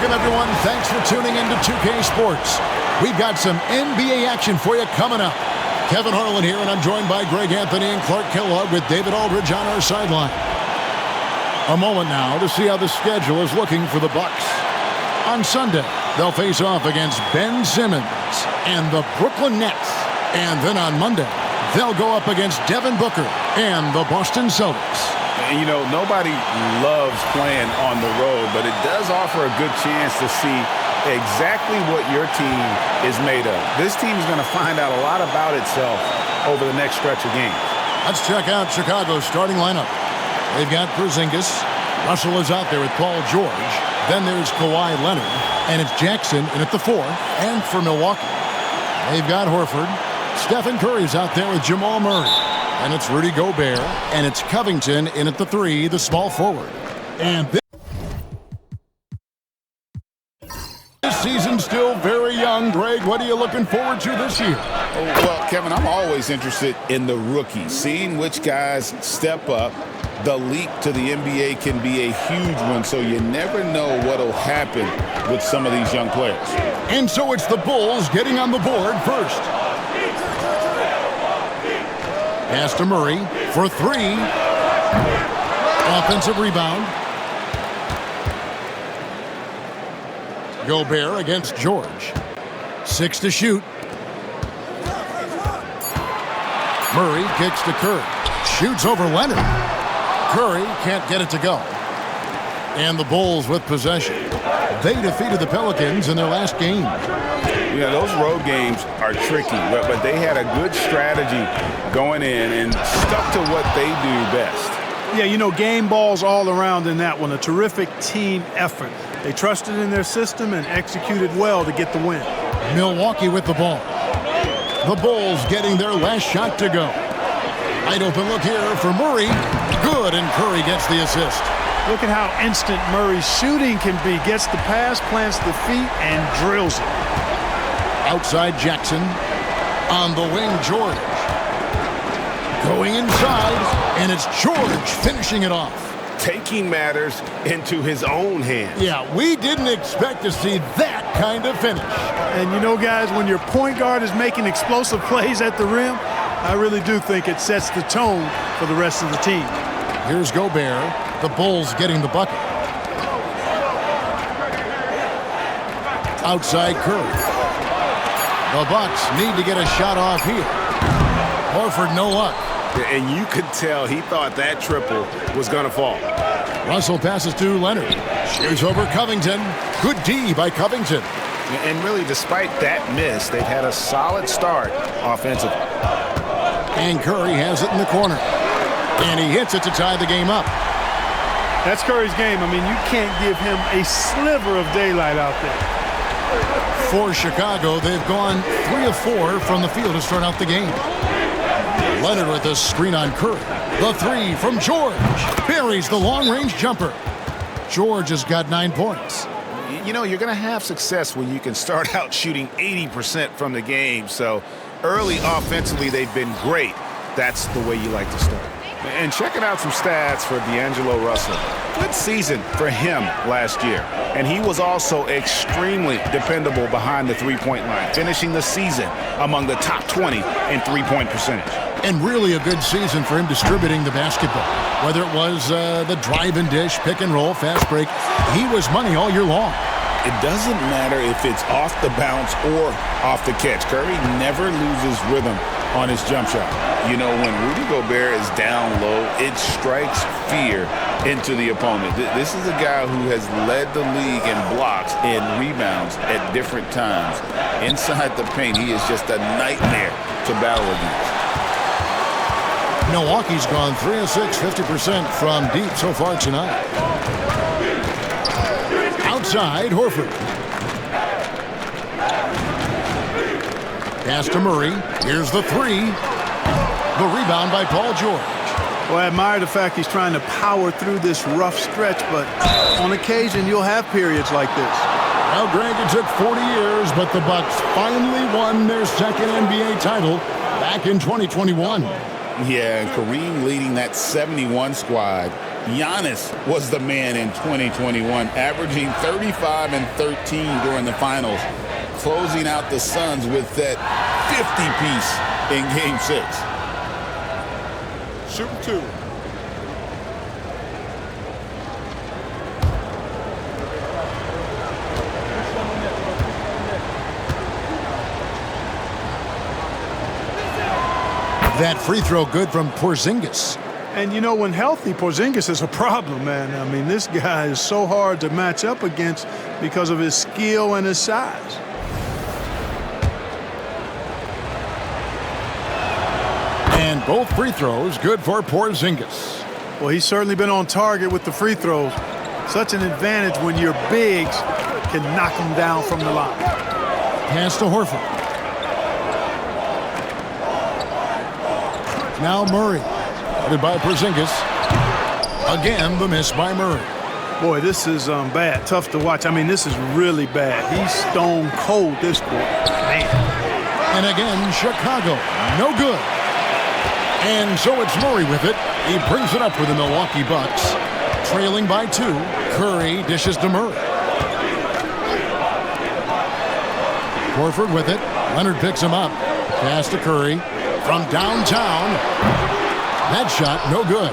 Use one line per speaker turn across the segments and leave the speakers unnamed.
Welcome, everyone. Thanks for tuning in to 2K Sports. We've got some NBA action for you coming up. Kevin Harlan here, and I'm joined by Greg Anthony and Clark Kellogg with David Aldridge on our sideline. A moment now to see how the schedule is looking for the Bucks. On Sunday, they'll face off against Ben Simmons and the Brooklyn Nets. And then on Monday, they'll go up against Devin Booker and the Boston Celtics.
And, you know, nobody loves playing on the road, but it does offer a good chance to see exactly what your team is made of. This team is going to find out a lot about itself over the next stretch of games.
Let's check out Chicago's starting lineup. They've got Porzingis. Russell is out there with Paul George. Then there's Kawhi Leonard. And it's Jackson in at the 4. And for Milwaukee, they've got Horford. Stephen Curry's out there with Jamal Murray. And it's Rudy Gobert. And it's Covington in at the 3, the small forward. And this season's still very young. Greg, what are you looking forward to this year?
Well, Kevin, I'm always interested in the rookies, seeing which guys step up. The leap to the NBA can be a huge one, so you never know what will happen with some of these young players.
And so it's the Bulls getting on the board first. Pass to Murray for 3. Offensive rebound. Gobert against George. 6 to shoot. Murray kicks to Curry. Shoots over Leonard. Curry can't get it to go. And the Bulls with possession. They defeated the Pelicans in their last game.
Yeah, those road games are tricky, but they had a good strategy going in and stuck to what they do best.
Yeah, you know, game balls all around in that one. A terrific team effort. They trusted in their system and executed well to get the win.
Milwaukee with the ball. The Bulls getting their last shot to go. Wide open look here for Murray. Good, and Curry gets the assist.
Look at how instant Murray's shooting can be. Gets the pass, plants the feet, and drills it.
Outside Jackson. On the wing, George. Going inside, and it's George finishing it off.
Taking matters into his own hands.
Yeah, we didn't expect to see that kind of finish.
And you know, guys, when your point guard is making explosive plays at the rim, I really do think it sets the tone for the rest of the team.
Here's Gobert. The Bulls getting the bucket. Outside Curry. The Bucks need to get a shot off here. Horford, no luck.
And you could tell he thought that triple was going to fall.
Russell passes to Leonard. Shoots over Covington. Good D by Covington.
And really, despite that miss, they've had a solid start offensively.
And Curry has it in the corner. And he hits it to tie the game up.
That's Curry's game. I mean, you can't give him a sliver of daylight out there.
For Chicago, they've gone 3 of 4 from the field to start out the game. Leonard with a screen on Curry. The three from George. Buries the long-range jumper. George has got 9 points.
You know, you're going to have success when you can start out shooting 80% from the game. So early offensively, they've been great. That's the way you like to start. And checking out some stats for D'Angelo Russell. Good season for him last year. And he was also extremely dependable behind the three-point line, finishing the season among the top 20 in three-point percentage.
And really a good season for him distributing the basketball. Whether it was the drive and dish, pick and roll, fast break, he was money all year long.
It doesn't matter if it's off the bounce or off the catch. Curry never loses rhythm on his jump shot. You know, when Rudy Gobert is down low, it strikes fear into the opponent. This is a guy who has led the league in blocks and rebounds at different times. Inside the paint, he is just a nightmare to battle against.
Milwaukee's gone 3 of 6, 50% from deep so far tonight. Outside, Horford. Pass to Murray. Here's the three. The rebound by Paul George.
Well, I admire the fact he's trying to power through this rough stretch, but on occasion you'll have periods like this.
Well, Greg, it took 40 years, but the Bucks finally won their second NBA title back in 2021.
Yeah, and Kareem leading that 71 squad. Giannis was the man in 2021, averaging 35 and 13 during the finals, closing out the Suns with that 50-piece in Game 6.
Shooting 2.
That free throw good from Porzingis.
And, you know, when healthy, Porzingis is a problem, man. I mean, this guy is so hard to match up against because of his skill and his size.
And both free throws good for Porzingis.
Well, he's certainly been on target with the free throws. Such an advantage when your bigs can knock them down from the line.
Pass to Horford. Now Murray. Headed by Porzingis. Again, the miss by Murray.
Boy, this is bad. Tough to watch. I mean, this is really bad. He's stone cold this quarter. Man.
And again, Chicago. No good. And so it's Murray with it. He brings it up for the Milwaukee Bucks. Trailing by 2. Curry dishes to Murray. Horford with it. Leonard picks him up. Pass to Curry. From downtown. That shot, no good.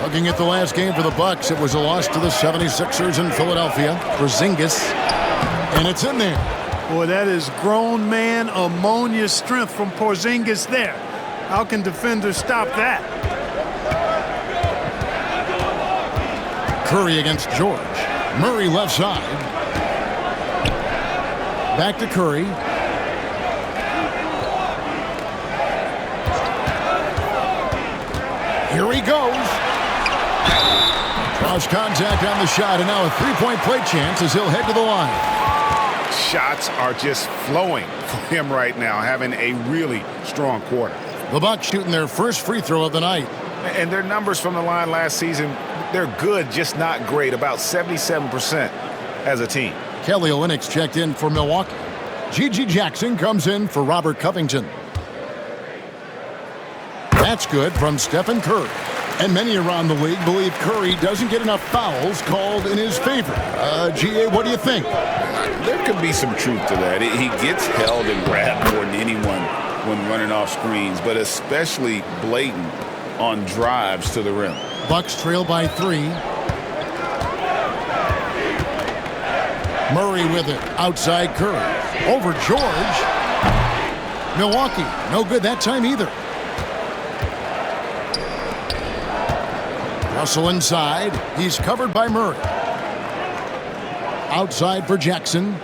Looking at the last game for the Bucks, it was a loss to the 76ers in Philadelphia. Porzingis. And it's in there.
Boy, that is grown man ammonia strength from Porzingis there. How can defenders stop that?
Curry against George. Murray left side. Back to Curry. Here he goes. Lost contact on the shot, and now a three-point play chance as he'll head to the line.
Shots are just flowing for him right now, having a really strong quarter.
The Bucks shooting their first free throw of the night.
And their numbers from the line last season, they're good, just not great, about 77% as a team.
Kelly Olynyk's checked in for Milwaukee. Gigi Jackson comes in for Robert Covington. That's good from Stephen Curry. And many around the league believe Curry doesn't get enough fouls called in his favor. GA, what do you think?
There could be some truth to that. He gets held and grabbed more than anyone when running off screens, but especially blatant on drives to the rim.
Bucks trail by 3. Murray with it. Outside Curry. Over George. Milwaukee. No good that time either. Russell inside. He's covered by Murray. Outside for Jackson.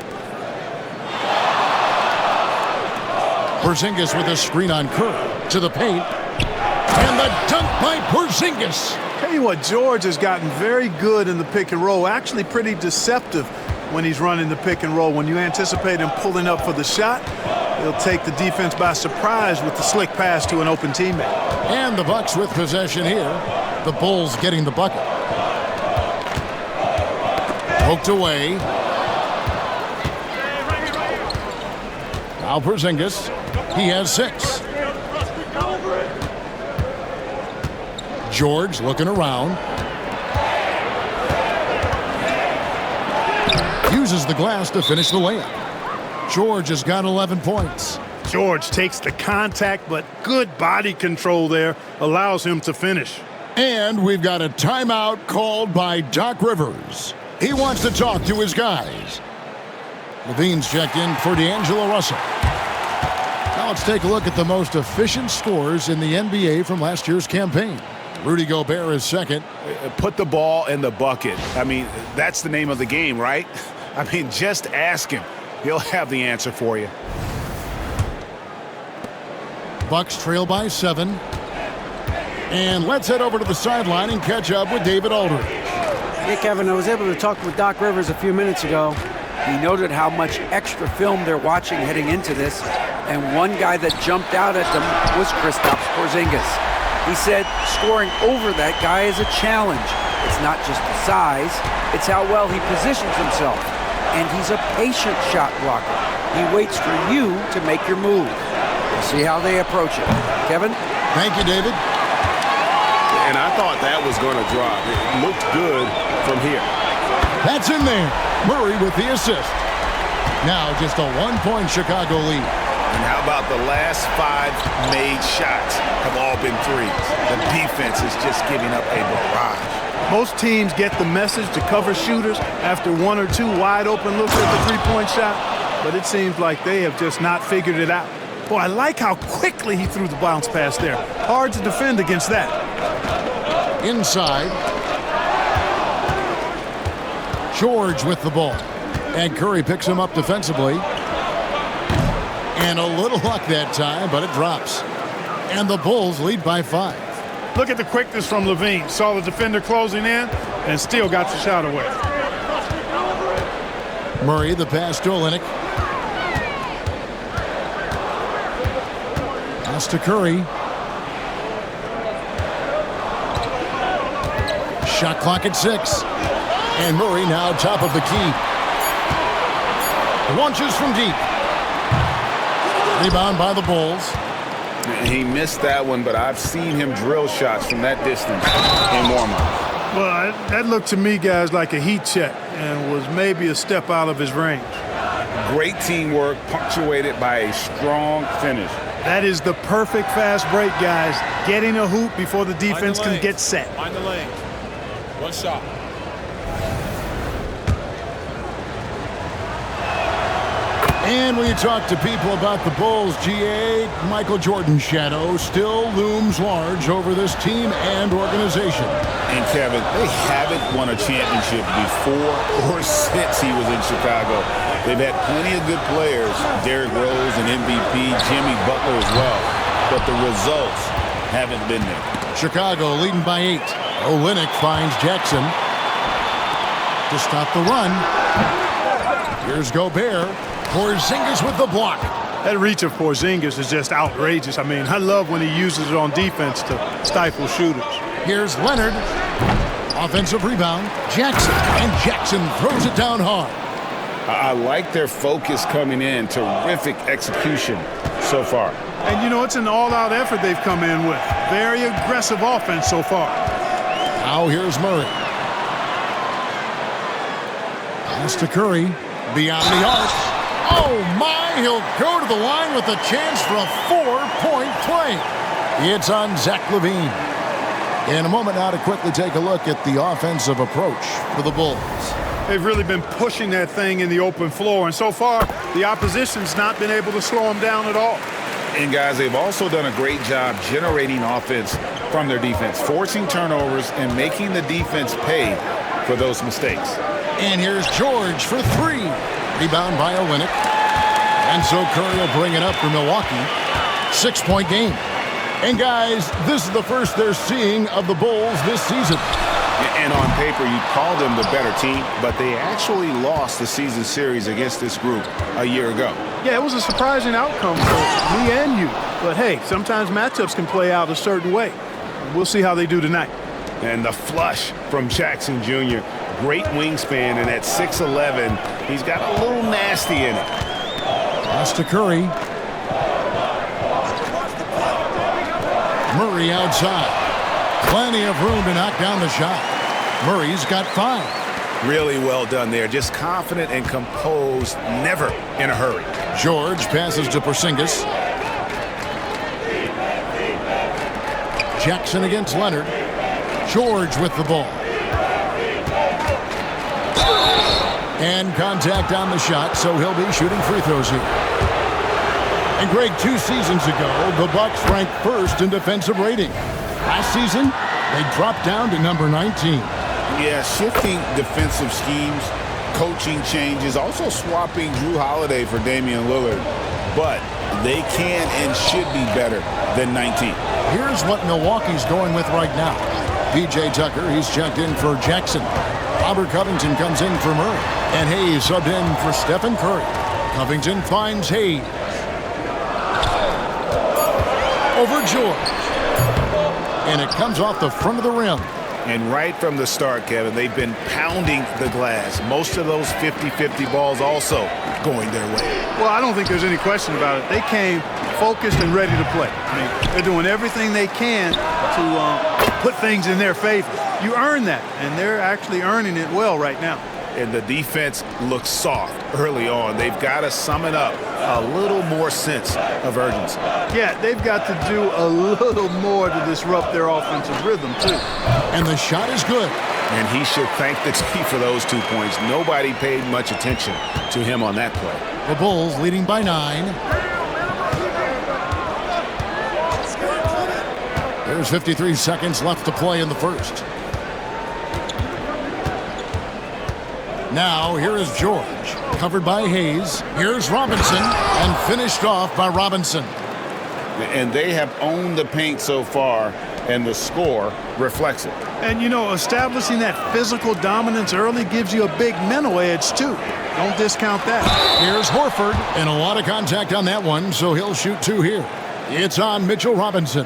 Porzingis with a screen on Curry. To the paint. And the dunk by Porzingis.
Tell you what, George has gotten very good in the pick and roll. Actually pretty deceptive when he's running the pick and roll. When you anticipate him pulling up for the shot, he'll take the defense by surprise with the slick pass to an open teammate.
And the Bucks with possession here. The Bulls getting the bucket. Poked away. Now Porzingis. He has 6. George looking around. Uses the glass to finish the layup. George has got 11 points.
George takes the contact, but good body control there allows him to finish.
And we've got a timeout called by Doc Rivers. He wants to talk to his guys. Levine's checked in for D'Angelo Russell. Now let's take a look at the most efficient scorers in the NBA from last year's campaign. Rudy Gobert is second.
Put the ball in the bucket. I mean, that's the name of the game, right? I mean, just ask him. He'll have the answer for you.
Bucks trail by 7. And let's head over to the sideline and catch up with David Aldridge.
Hey, Kevin, I was able to talk with Doc Rivers a few minutes ago. He noted how much extra film they're watching heading into this, and one guy that jumped out at them was Kristaps Porzingis. He said scoring over that guy is a challenge. It's not just the size, it's how well he positions himself. And he's a patient shot blocker. He waits for you to make your move. We'll see how they approach it. Kevin?
Thank you, David.
And I thought that was going to drop. It looked good from here.
That's in there. Murray with the assist. Now just a 1-point Chicago lead.
And how about the last 5 made shots have all been threes? The defense is just giving up a barrage.
Most teams get the message to cover shooters after 1 or 2 wide open looks at the three-point shot, but it seems like they have just not figured it out. Boy, I like how quickly he threw the bounce pass there. Hard to defend against that.
Inside. George with the ball. And Curry picks him up defensively. And a little luck that time, but it drops. And the Bulls lead by 5.
Look at the quickness from Levine. Saw the defender closing in and still got the shot away.
Murray, the pass to Olynyk. Pass to Curry. Shot clock at 6. And Murray now top of the key. Launches from deep. Rebound by the Bulls.
He missed that one, but I've seen him drill shots from that distance in warm-up.
Well, that looked to me, guys, like a heat check and was maybe a step out of his range.
Great teamwork, punctuated by a strong finish.
That is the perfect fast break, guys. Getting a hoop before the defense can get set.
Find the lane. One shot.
And when you talk to people about the Bulls, GA, Michael Jordan's shadow still looms large over this team and organization.
And Kevin, they haven't won a championship before or since he was in Chicago. They've had plenty of good players, Derrick Rose and MVP, Jimmy Butler as well, but the results haven't been there.
Chicago leading by 8. Olynyk finds Jackson. to stop the run. Here's Gobert. Porzingis with the block.
That reach of Porzingis is just outrageous. I mean, I love when he uses it on defense to stifle shooters.
Here's Leonard. Offensive rebound. Jackson. And Jackson throws it down hard.
I like their focus coming in. Terrific execution so far.
And, you know, it's an all-out effort they've come in with. Very aggressive offense so far.
Now here's Murray. Pass to Curry. Beyond the arc. Oh, my. He'll go to the line with a chance for a 4-point play. It's on Zach LaVine. In a moment now to quickly take a look at the offensive approach for the Bulls.
They've really been pushing that thing in the open floor, and so far the opposition's not been able to slow them down at all.
And, guys, they've also done a great job generating offense from their defense, forcing turnovers and making the defense pay for those mistakes.
And here's George for three. Rebound by Olynyk. And so Curry will bring it up for Milwaukee. 6-point game. And, guys, this is the first they're seeing of the Bulls this season.
And on paper, you'd call them the better team, but they actually lost the season series against this group a year ago.
Yeah, it was a surprising outcome for me and you. But, hey, sometimes matchups can play out a certain way. We'll see how they do tonight.
And the flush from Jackson Jr. Great wingspan, and at 6'11", he's got a little nasty in it.
Pass to Curry. Murray outside. Plenty of room to knock down the shot. Murray's got 5.
Really well done there. Just confident and composed, never in a hurry.
George passes to Porzingis. Jackson against Leonard. George with the ball. And contact on the shot, so he'll be shooting free throws here. And Greg, 2 seasons ago, the Bucks ranked first in defensive rating. Last season, they dropped down to number 19.
Yeah, shifting defensive schemes, coaching changes, also swapping Drew Holiday for Damian Lillard. But they can and should be better than 19.
Here's what Milwaukee's going with right now. P.J. Tucker, he's checked in for Jackson. Robert Covington comes in for Murray. And Hayes subbed in for Stephen Curry. Covington finds Hayes. Over George. And it comes off the front of the rim.
And right from the start, Kevin, they've been pounding the glass. Most of those 50-50 balls also going their way.
Well, I don't think there's any question about it. They came focused and ready to play. I mean, they're doing everything they can to put things in their favor. You earn that, and they're actually earning it well right now.
And the defense looks soft early on. They've got to sum it up a little more sense of urgency.
Yeah, they've got to do a little more to disrupt their offensive rhythm, too.
And the shot is good.
And he should thank the team for those 2 points. Nobody paid much attention to him on that play.
The Bulls leading by 9. There's 53 seconds left to play in the first. Now, here is George, covered by Hayes. Here's Robinson, and finished off by Robinson.
And they have owned the paint so far, and the score reflects it.
And, you know, establishing that physical dominance early gives you a big mental edge, too. Don't discount that.
Here's Horford, and a lot of contact on that one, so he'll shoot 2 here. It's on Mitchell Robinson.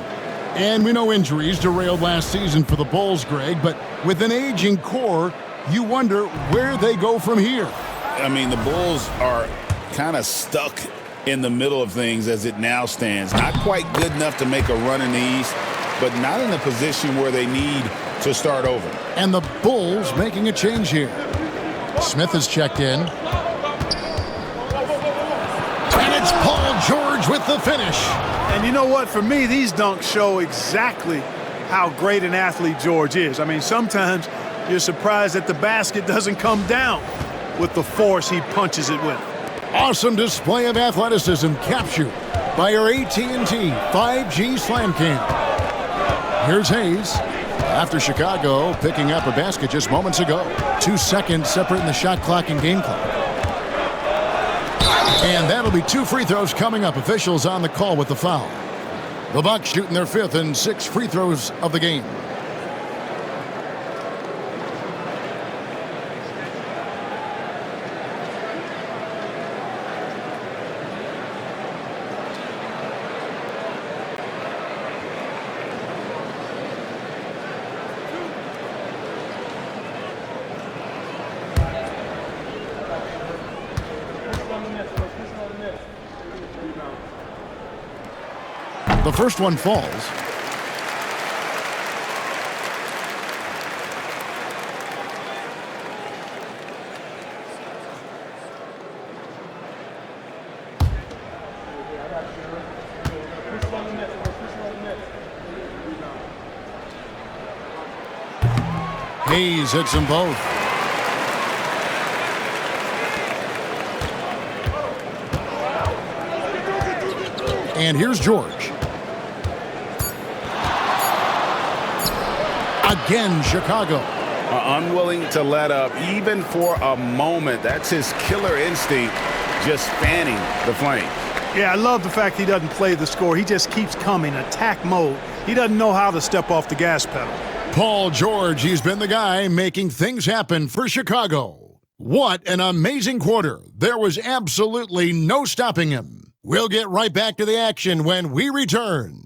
And we know injuries derailed last season for the Bulls, Greg, but with an aging core, you wonder where they go from here.
I mean, the Bulls are kind of stuck in the middle of things as it now stands. Not quite good enough to make a run in the East, but not in a position where they need to start over.
And the Bulls making a change here. Smith is checked in. And it's Paul George with the finish.
And you know what? For me, these dunks show exactly how great an athlete George is. I mean, sometimes you're surprised that the basket doesn't come down with the force he punches it with.
Awesome display of athleticism captured by our AT&T 5G Slam Cam. Here's Hayes. After Chicago picking up a basket just moments ago. 2 seconds separating the shot clock and game clock. And that'll be 2 free throws coming up. Officials on the call with the foul. The Bucks shooting their 5th and 6th free throws of the game. The first one falls. Hayes hits them both. And here's George. Again, Chicago.
Unwilling to let up even for a moment. That's his killer instinct, just fanning the flames.
Yeah, I love the fact he doesn't play the score. He just keeps coming, attack mode. He doesn't know how to step off the gas pedal.
Paul George, he's been the guy making things happen for Chicago. What an amazing quarter. There was absolutely no stopping him. We'll get right back to the action when we return.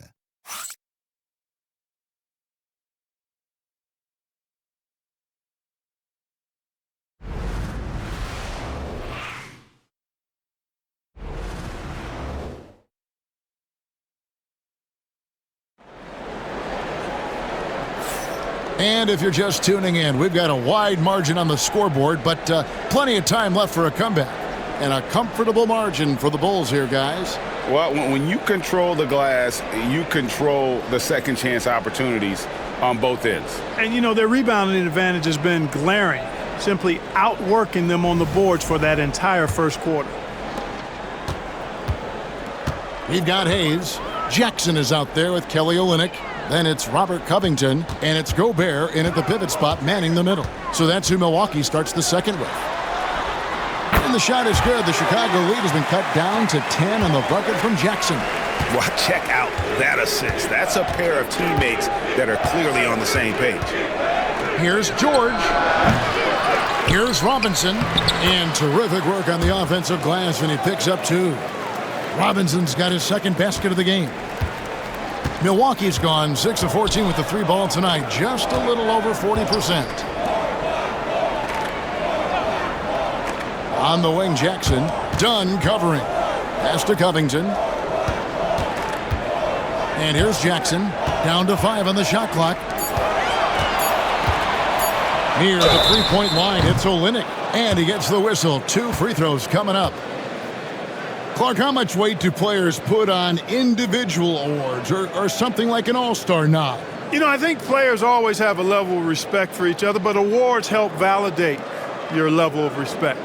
And if you're just tuning in, we've got a wide margin on the scoreboard, but plenty of time left for a comeback. And a comfortable margin for the Bulls here, guys.
Well, when you control the glass, you control the second chance opportunities on both ends.
And, you know, their rebounding advantage has been glaring, simply outworking them on the boards for that entire first quarter.
We've got Hayes. Jackson is out there with Kelly Olynyk. Then it's Robert Covington, and it's Gobert in at the pivot spot, manning the middle. So that's who Milwaukee starts the second with. And the shot is good. The Chicago lead has been cut down to 10 on the bucket from Jackson.
Well, check out that assist. That's a pair of teammates that are clearly on the same page.
Here's George. Here's Robinson. And terrific work on the offensive glass, and he picks up 2. Robinson's got his second basket of the game. Milwaukee's gone 6 of 14 with the 3 ball tonight, just a little over 40%. On the wing, Jackson, Dunn covering. Pass to Covington. And here's Jackson, down to 5 on the shot clock. Near the three-point line, hits Olynyk, and he gets the whistle. 2 free throws coming up. Clark, how much weight do players put on individual awards or something like an all-star nod?
You know, I think players always have a level of respect for each other, but awards help validate your level of respect.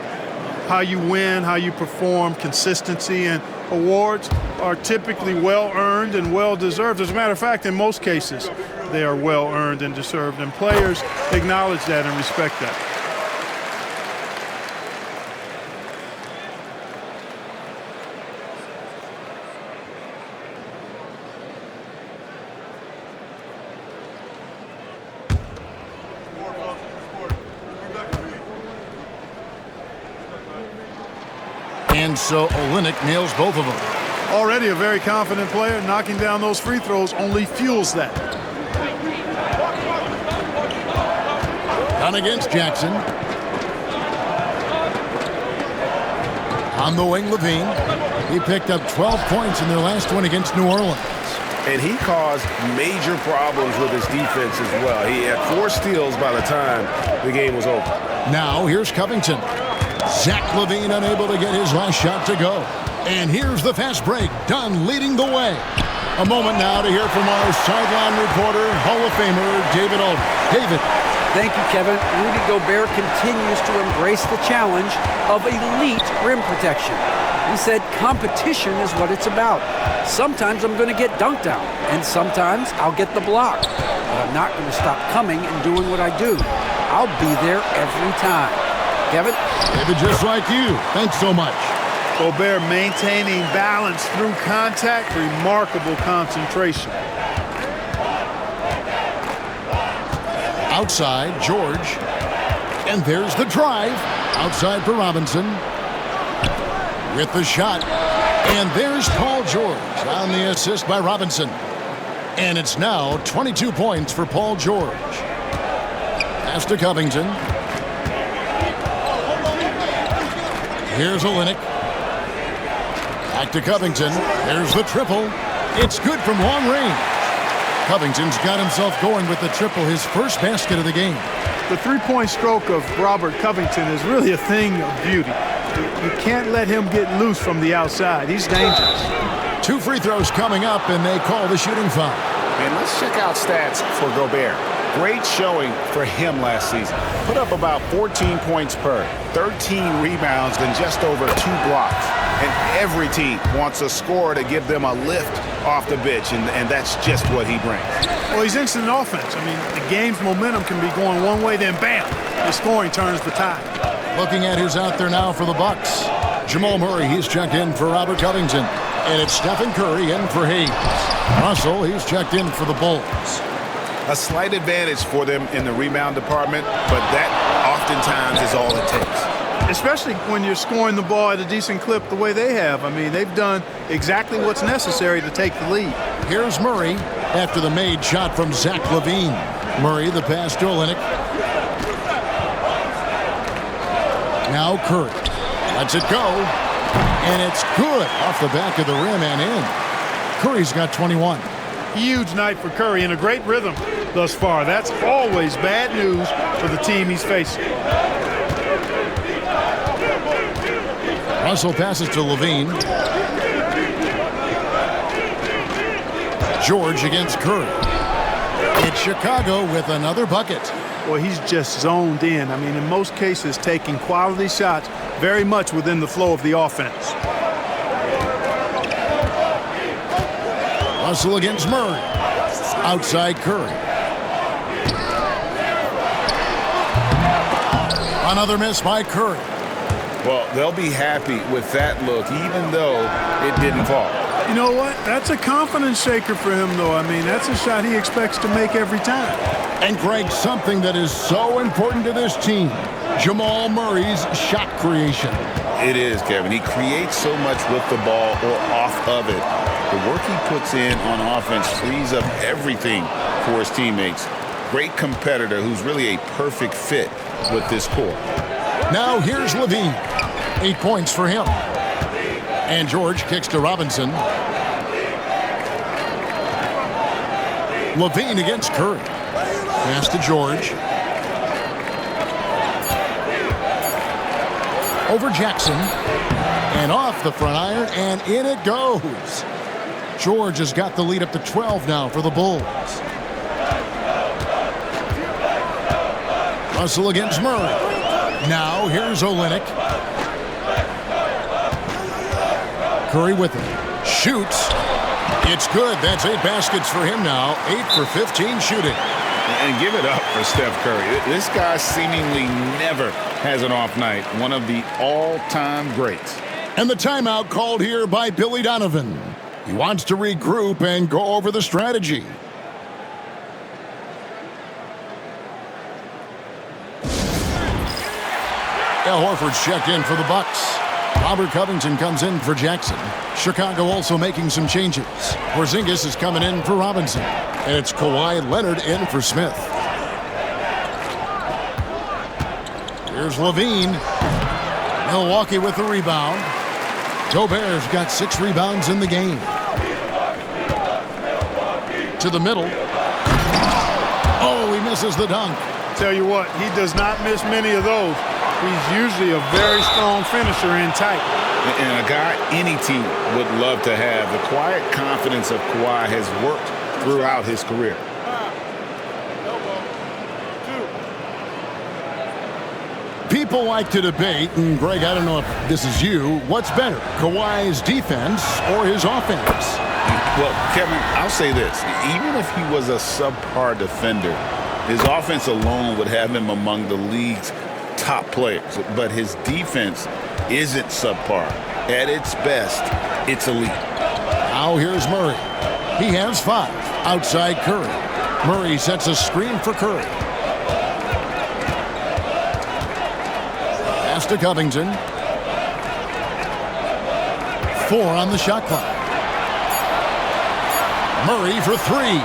How you win, how you perform, consistency, and awards are typically well-earned and well-deserved. As a matter of fact, in most cases, they are well-earned and deserved, and players acknowledge that and respect that.
And so Olynyk nails both of them.
Already a very confident player. Knocking down those free throws only fuels that.
Down against Jackson. On the wing, Levine. He picked up 12 points in their last one against New Orleans.
And he caused major problems with his defense as well. He had 4 steals by the time the game was over.
Now here's Covington. Zach LaVine unable to get his last shot to go. And here's the fast break. Dunn leading the way. A moment now to hear from our sideline reporter, Hall of Famer, David Aldridge. David.
Thank you, Kevin. Rudy Gobert continues to embrace the challenge of elite rim protection. He said competition is what it's about. Sometimes I'm going to get dunked out, and sometimes I'll get the block. But I'm not going to stop coming and doing what I do. I'll be there every time. Kevin?
David, just like you. Thanks so much.
Gobert maintaining balance through contact, remarkable concentration.
Outside, George. And there's the drive. Outside for Robinson. With the shot. And there's Paul George on the assist by Robinson. And it's now 22 points for Paul George. Pass to Covington. Here's Olynyk. Back to Covington. There's the triple. It's good from long range. Covington's got himself going with the triple, his first basket of the game.
The three-point stroke of Robert Covington is really a thing of beauty. You can't let him get loose from the outside. He's dangerous.
2 free throws coming up, and they call the shooting foul.
And let's check out stats for Gobert. Great showing for him last season. Put up about 14 points per, 13 rebounds, and just over 2 blocks. And every team wants a scorer to give them a lift off the bench, and that's just what he brings.
Well, he's instant offense. I mean, the game's momentum can be going one way, then bam, his scoring turns the tide.
Looking at who's out there now for the Bucks. Jamal Murray, he's checked in for Robert Covington. And it's Stephen Curry in for Hayes. Russell, he's checked in for the Bulls.
A slight advantage for them in the rebound department, but that oftentimes is all it takes.
Especially when you're scoring the ball at a decent clip the way they have. I mean, they've done exactly what's necessary to take the lead.
Here's Murray after the made shot from Zach LaVine. Murray, the pass to Olynyk. Now Curry lets it go, and it's good off the back of the rim and in. Curry's got 21.
Huge night for Curry and a great rhythm thus far. That's always bad news for the team he's facing.
Russell passes to LaVine. George against Curry. It's Chicago with another bucket.
Well, he's just zoned in. I mean, in most cases, taking quality shots very much within the flow of the offense.
Russell against Murray. Outside Curry. Another miss by Curry.
Well, they'll be happy with that look, even though it didn't fall.
You know what? That's a confidence shaker for him, though. I mean, that's a shot he expects to make every time.
And, Greg, something that is so important to this team, Jamal Murray's shot creation.
It is, Kevin. He creates so much with the ball or off of it. The work he puts in on offense frees up everything for his teammates. Great competitor who's really a perfect fit with this core.
Now here's LaVine. 8 points for him. And George kicks to Robinson. LaVine against Curry. Pass to George. Over Jackson. And off the front iron, and in it goes. George has got the lead up to 12 now for the Bulls. Russell against Murray. Now here's Olynyk. Curry with him. Shoots. It's good. That's 8 baskets for him now. 8 for 15 shooting.
And give it up for Steph Curry. This guy seemingly never has an off night. One of the all-time greats.
And the timeout called here by Billy Donovan. He wants to regroup and go over the strategy. Al Horford's checked in for the Bucks. Robert Covington comes in for Jackson. Chicago also making some changes. Porzingis is coming in for Robinson. And it's Kawhi Leonard in for Smith. Here's LaVine. Milwaukee with the rebound. Gobert's got 6 rebounds in the game. To the middle. Oh, he misses the dunk.
Tell you what, he does not miss many of those. He's usually a very strong finisher in tight.
And a guy any team would love to have. The quiet confidence of Kawhi has worked throughout his career.
People like to debate, and Greg, I don't know if this is you, what's better, Kawhi's defense or his offense?
Well, Kevin, I'll say this. Even if he was a subpar defender, his offense alone would have him among the league's top players. But his defense isn't subpar. At its best, it's elite.
Now here's Murray. He has 5. Outside Curry. Murray sets a screen for Curry. Pass to Covington. 4 on the shot clock. Murray for 3.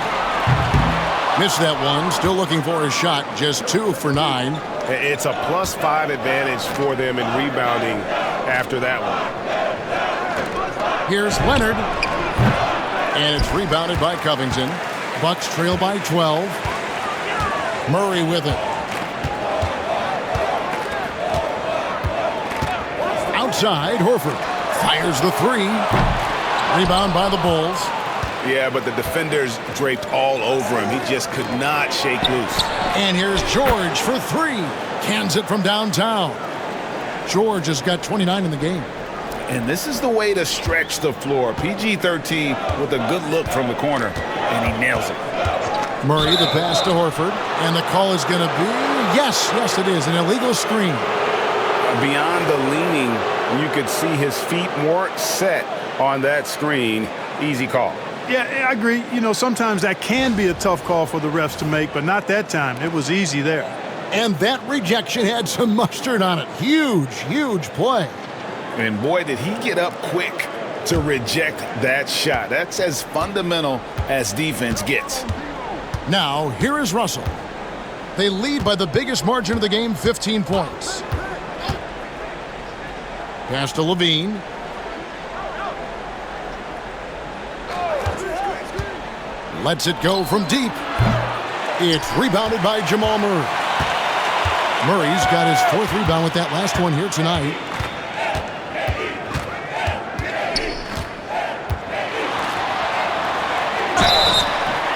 Missed that one. Still looking for his shot. Just 2 for 9.
It's a +5 advantage for them in rebounding after that one.
Here's Leonard. And it's rebounded by Covington. Bucks trail by 12. Murray with it. Outside, Horford fires the three. Rebound by the Bulls.
Yeah, but the defenders draped all over him. He just could not shake loose.
And here's George for three. Cans it from downtown. George has got 29 in the game.
And this is the way to stretch the floor. PG-13 with a good look from the corner, and he nails it.
Murray, the pass to Horford. And the call is going to be, yes, it is, an illegal screen.
Beyond the leaning, you could see his feet weren't set on that screen. Easy call.
Yeah, I agree. You know, sometimes that can be a tough call for the refs to make, but not that time. It was easy there.
And that rejection had some mustard on it. Huge play.
And boy, did he get up quick to reject that shot. That's as fundamental as defense gets.
Now, here is Russell. They lead by the biggest margin of the game, 15 points. Pass to Levine. Lets it go from deep. It's rebounded by Jamal Murray. Murray's got his fourth rebound with that last one here tonight.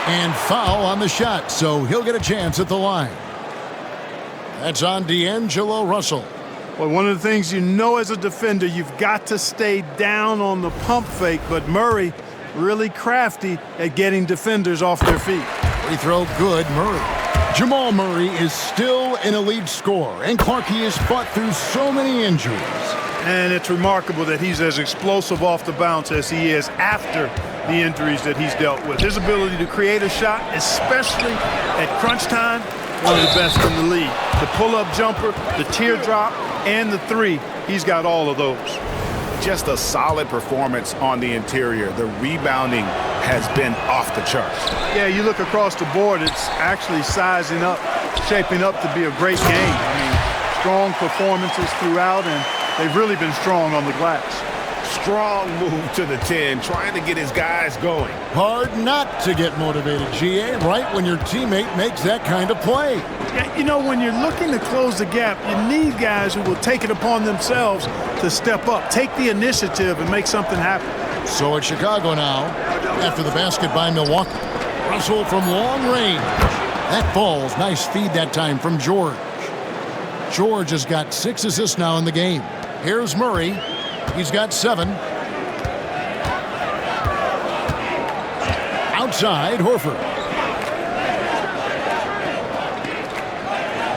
And foul on the shot, so he'll get a chance at the line. That's on D'Angelo Russell.
Well, one of the things you know as a defender, you've got to stay down on the pump fake, but Murray really crafty at getting defenders off their feet.
Free throw good, Murray. Jamal Murray is still an elite scorer, and Clark, he has fought through so many injuries.
And it's remarkable that he's as explosive off the bounce as he is after the injuries that he's dealt with. His ability to create a shot, especially at crunch time, one of the best in the league. The pull-up jumper, the teardrop, and the three, he's got all of those.
Just a solid performance on the interior. The rebounding has been off the charts.
Yeah, you look across the board, it's actually sizing up, shaping up to be a great game. I mean, strong performances throughout, and they've really been strong on the glass.
Strong move to the 10, trying to get his guys going.
Hard not to get motivated, GA, right when your teammate makes that kind of play.
Yeah, you know, when you're looking to close the gap, you need guys who will take it upon themselves to step up, take the initiative, and make something happen.
So it's Chicago now, after the basket by Milwaukee. Russell from long range. That falls. Nice feed that time from George. George has got 6 assists now in the game. Here's Murray. He's got 7. Outside, Horford.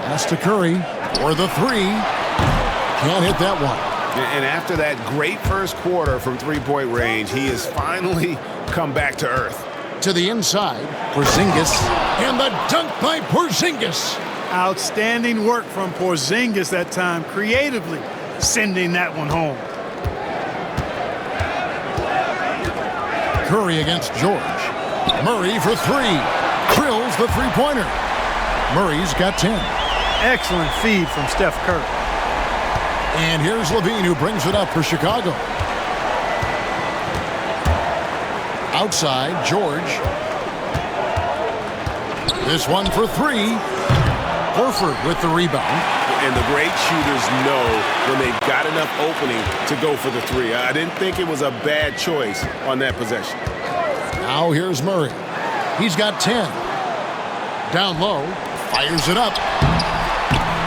Pass to Curry for the 3. Can't hit that one.
And after that great first quarter from three-point range, he has finally come back to earth.
To the inside, Porzingis. And the dunk by Porzingis.
Outstanding work from Porzingis that time, creatively sending that one home.
Curry against George. Murray for 3. Drills the three-pointer. Murray's got 10.
Excellent feed from Steph Curry.
And here's Levine, who brings it up for Chicago. Outside, George. This one for 3. Horford with the rebound.
And the great shooters know when they've got enough opening to go for the 3. I didn't think it was a bad choice on that possession.
Now here's Murray. He's got 10. Down low, fires it up.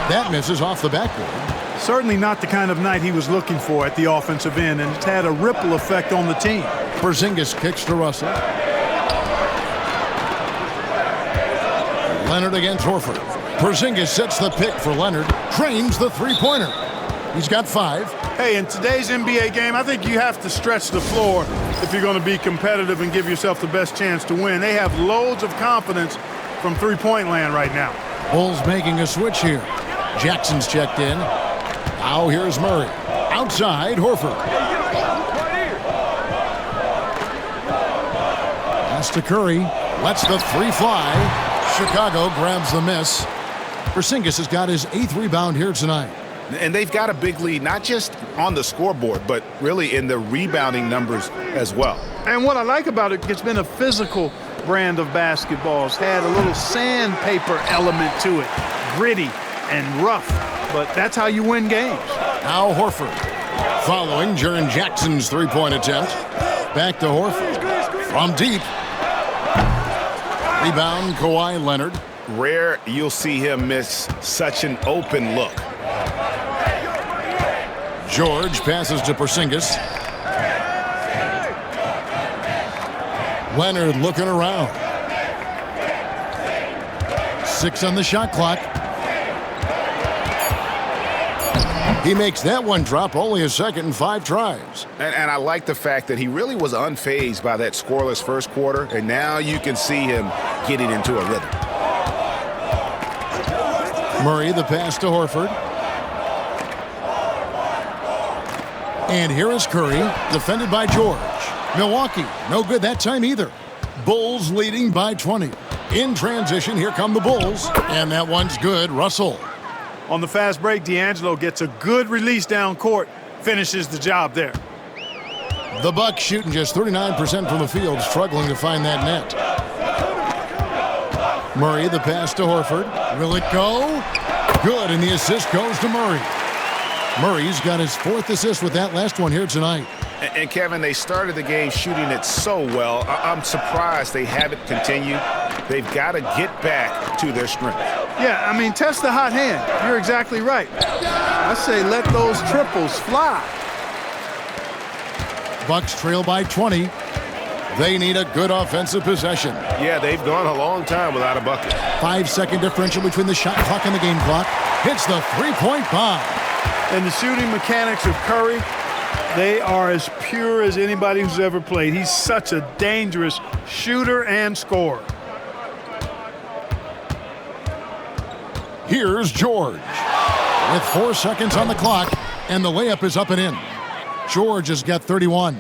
That misses off the backboard.
Certainly not the kind of night he was looking for at the offensive end, and it's had a ripple effect on the team.
Porzingis kicks to Russell. Leonard against Horford. Porzingis sets the pick for Leonard. Trains the three-pointer. He's got 5.
Hey, in today's NBA game, I think you have to stretch the floor if you're going to be competitive and give yourself the best chance to win. They have loads of confidence from three-point land right now.
Bulls making a switch here. Jackson's checked in. Now here's Murray. Outside, Horford. Pass to Curry. Lets the 3 fly. Chicago grabs the miss. Porzingis has got his 8th rebound here tonight.
And they've got a big lead, not just on the scoreboard, but really in the rebounding numbers as well.
And what I like about it, it's been a physical brand of basketball. It's had a little sandpaper element to it, gritty and rough, but that's how you win games.
Now Horford, following Jaren Jackson's three-point attempt. Back to Horford, from deep. Rebound, Kawhi Leonard.
Rare you'll see him miss such an open look.
George passes to Porzingis. Leonard looking around. 6 on the shot clock. He makes that one drop, only a second and 5 tries.
And I like the fact that he really was unfazed by that scoreless first quarter, and now you can see him getting into a rhythm.
Murray, the pass to Horford. And here is Curry, defended by George. Milwaukee, no good that time either. Bulls leading by 20. In transition, here come the Bulls. And that one's good. Russell.
On the fast break, D'Angelo gets a good release down court, finishes the job there.
The Bucks shooting just 39% from the field, struggling to find that net. Murray, the pass to Horford. Will it go? Good, and the assist goes to Murray. Murray's got his 4th assist with that last one here tonight.
And Kevin, they started the game shooting it so well. I'm surprised they haven't continued. They've got to get back to their strength.
Yeah, I mean, test the hot hand. You're exactly right. I say let those triples fly.
Bucks trail by 20. They need a good offensive possession.
Yeah, they've gone a long time without a bucket.
5-second differential between the shot clock and the game clock. Hits the three-point bomb.
And the shooting mechanics of Curry, they are as pure as anybody who's ever played. He's such a dangerous shooter and scorer.
Here's George with 4 seconds on the clock, and the layup is up and in. George has got 31.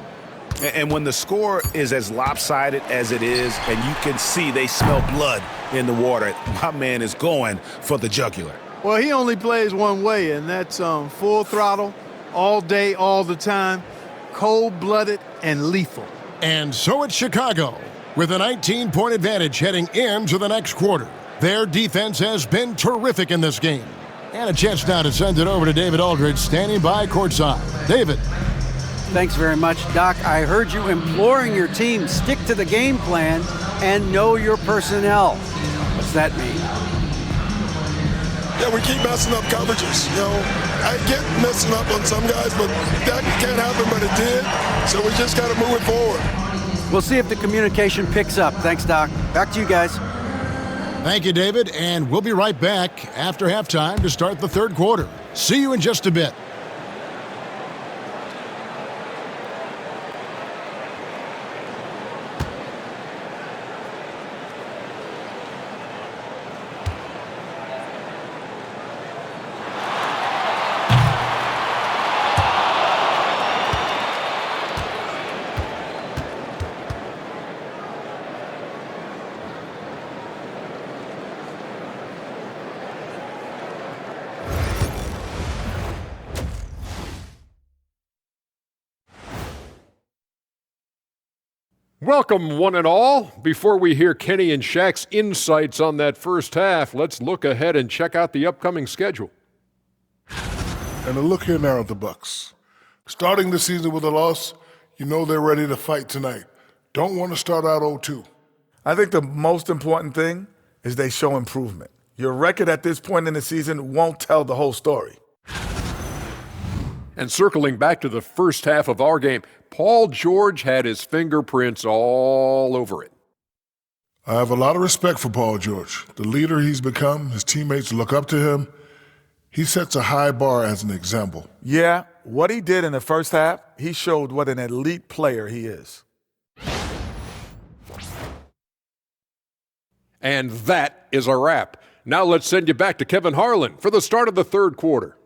And when the score is as lopsided as it is, and you can see they smell blood in the water, my man is going for the jugular.
Well, he only plays one way, and that's full throttle, all day, all the time, cold-blooded and lethal.
And so it's Chicago with a 19-point advantage heading into the next quarter. Their defense has been terrific in this game. And a chance now to send it over to David Aldridge, standing by courtside. David.
Thanks very much, Doc. I heard you imploring your team, stick to the game plan and know your personnel. What's that mean?
Yeah, we keep messing up coverages. You know, I get messing up on some guys, but that can't happen, but it did. So we just got to move it forward.
We'll see if the communication picks up. Thanks, Doc. Back to you guys.
Thank you, David, and we'll be right back after halftime to start the third quarter. See you in just a bit.
Welcome, one and all. Before we hear Kenny and Shaq's insights on that first half, let's look ahead and check out the upcoming schedule.
And a look here now at the Bucks. Starting the season with a loss, you know they're ready to fight tonight. Don't want to start out 0-2.
I think the most important thing is they show improvement. Your record at this point in the season won't tell the whole story.
And circling back to the first half of our game, Paul George had his fingerprints all over it.
I have a lot of respect for Paul George. The leader he's become, his teammates look up to him. He sets a high bar as an example.
Yeah, what he did in the first half, he showed what an elite player he is.
And that is a wrap. Now let's send you back to Kevin Harlan for the start of the third quarter.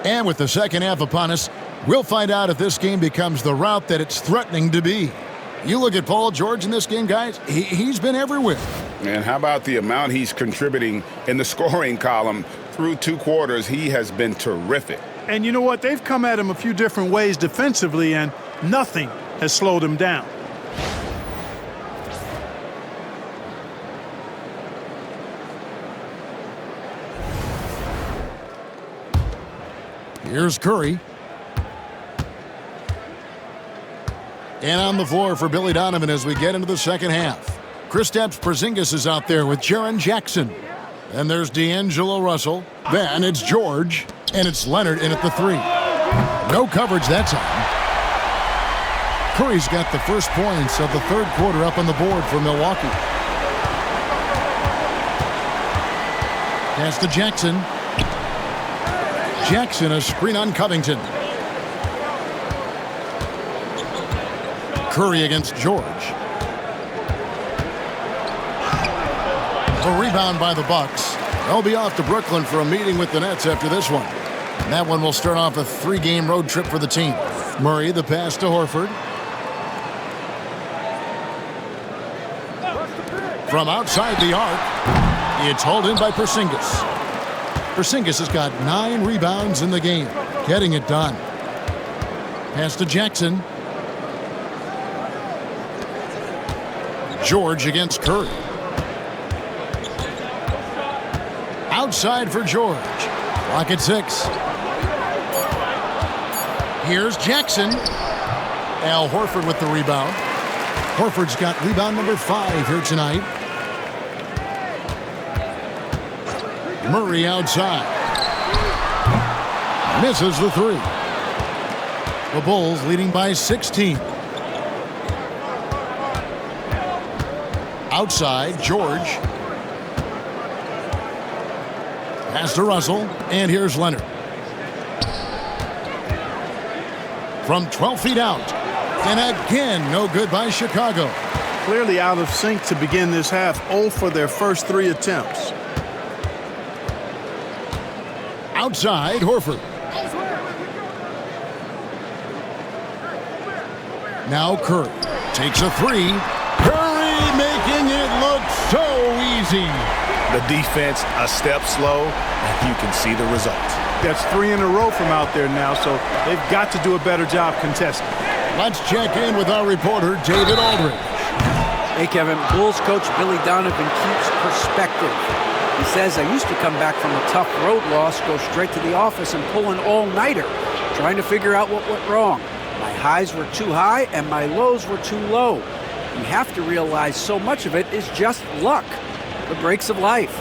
And with the second half upon us, we'll find out if this game becomes the route that it's threatening to be. You look at Paul George in this game, guys, he's been everywhere.
And how about the amount he's contributing in the scoring column through 2 quarters? He has been terrific.
And you know what? They've come at him a few different ways defensively, and nothing has slowed him down.
Here's Curry. And on the floor for Billy Donovan as we get into the second half. Kristaps Porzingis is out there with Jaren Jackson. And there's D'Angelo Russell. Then it's George. And it's Leonard in at the 3. No coverage that time. Curry's got the first points of the third quarter up on the board for Milwaukee. Pass to Jackson. Jackson, a screen on Covington. Curry against George. A rebound by the Bucks. They'll be off to Brooklyn for a meeting with the Nets after this one. And that one will start off a 3-game road trip for the team. Murray, the pass to Horford. From outside the arc, it's hauled in by Porzingis. Porzingis has got 9 rebounds in the game, getting it done. Pass to Jackson. George against Curry. Outside for George. Clock at 6. Here's Jackson. Al Horford with the rebound. Horford's got rebound number 5 here tonight. Murray outside. Misses the 3. The Bulls leading by 16. Outside, George. Pass to Russell, and here's Leonard. From 12 feet out. And again, no good by Chicago.
Clearly out of sync to begin this half. 0 for their first 3 attempts.
Outside, Horford. Now Curry takes a 3. Curry making it look so easy.
The defense a step slow, and you can see the result.
That's 3 in a row from out there now, so they've got to do a better job contesting.
Let's check in with our reporter, David Aldridge.
Hey, Kevin. Bulls coach Billy Donovan keeps perspective. He says, I used to come back from a tough road loss, go straight to the office and pull an all-nighter, trying to figure out what went wrong. My highs were too high and my lows were too low. You have to realize so much of it is just luck, the breaks of life.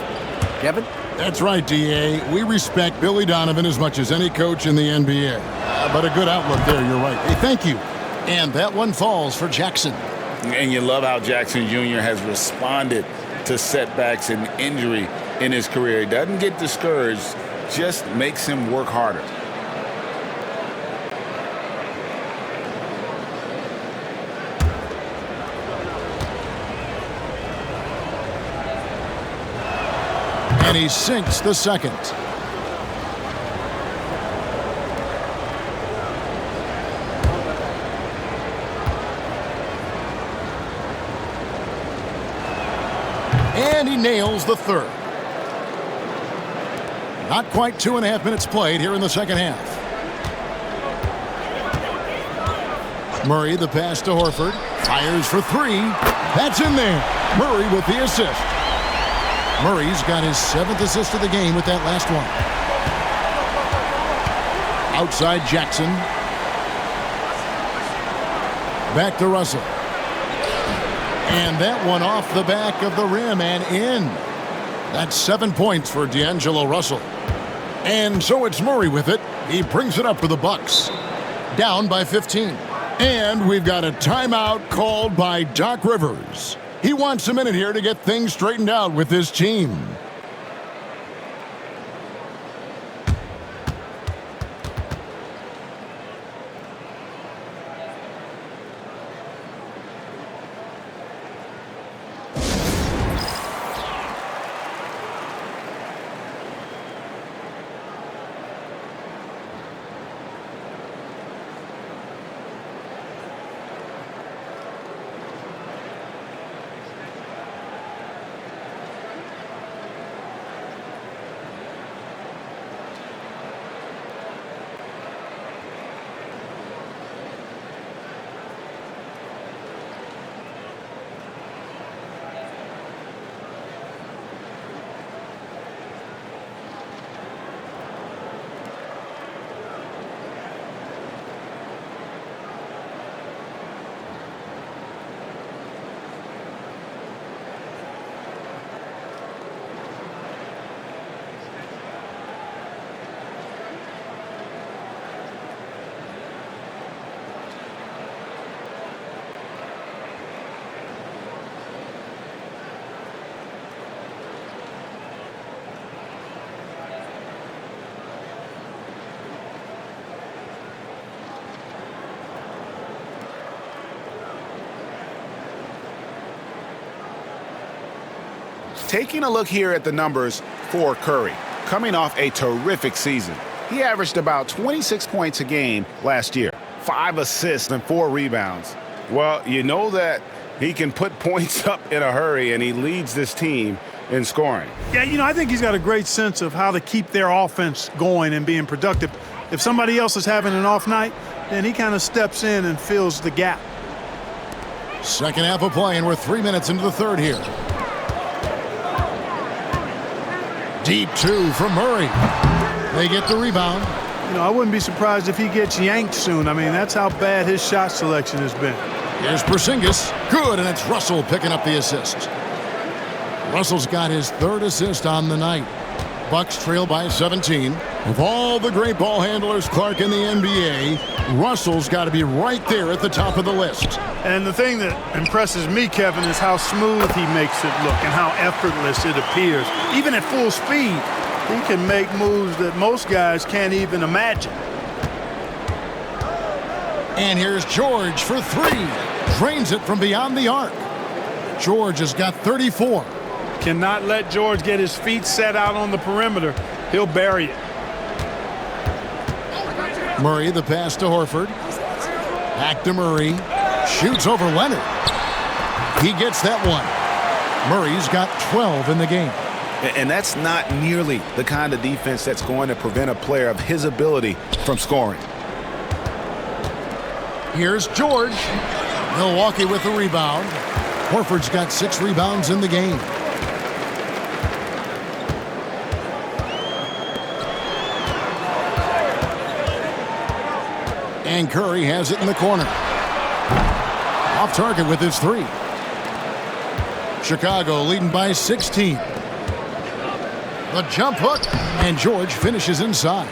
Kevin?
That's right, D.A. We respect Billy Donovan as much as any coach in the NBA. But a good outlook there, you're right. Hey, thank you. And that one falls for Jackson.
And you love how Jackson Jr. has responded to setbacks and injury in his career. He doesn't get discouraged, just makes him work harder.
And he sinks the second. And he nails the third. Not quite 2.5 minutes played here in the second half. Murray, the pass to Horford. Fires for 3. That's in there. Murray with the assist. Murray's got his 7th assist of the game with that last one. Outside Jackson. Back to Russell. And that one off the back of the rim and in. That's 7 points for D'Angelo Russell. And so it's Murray with it. He brings it up for the Bucks. Down by 15. And we've got a timeout called by Doc Rivers. He wants a minute here to get things straightened out with his team.
Taking a look here at the numbers for Curry, coming off a terrific season. He averaged about 26 points a game last year, 5 assists and 4 rebounds. Well, you know that he can put points up in a hurry, and he leads this team in scoring.
Yeah, I think he's got a great sense of how to keep their offense going and being productive. If somebody else is having an off night, then he kind of steps in and fills the gap.
Second half of play, and we're 3 minutes into the third here. Deep two from Murray. They get the rebound.
I wouldn't be surprised if he gets yanked soon. I mean, that's how bad his shot selection has been.
Here's Porzingis. Good, and it's Russell picking up the assist. Russell's got his 3rd assist on the night. Bucks trail by 17. Of all the great ball handlers, Clark, in the NBA, Russell's got to be right there at the top of the list.
And the thing that impresses me, Kevin, is how smooth he makes it look and how effortless it appears. Even at full speed, he can make moves that most guys can't even imagine.
And here's George for 3. Drains it from beyond the arc. George has got 34.
Cannot let George get his feet set out on the perimeter. He'll bury it.
Murray, the pass to Horford. Back to Murray. Shoots over Leonard. He gets that one. Murray's got 12 in the game.
And that's not nearly the kind of defense that's going to prevent a player of his ability from scoring.
Here's George. Milwaukee with the rebound. Horford's got 6 rebounds in the game. And Curry has it in the corner. Off target with his 3. Chicago leading by 16. The jump hook, and George finishes inside.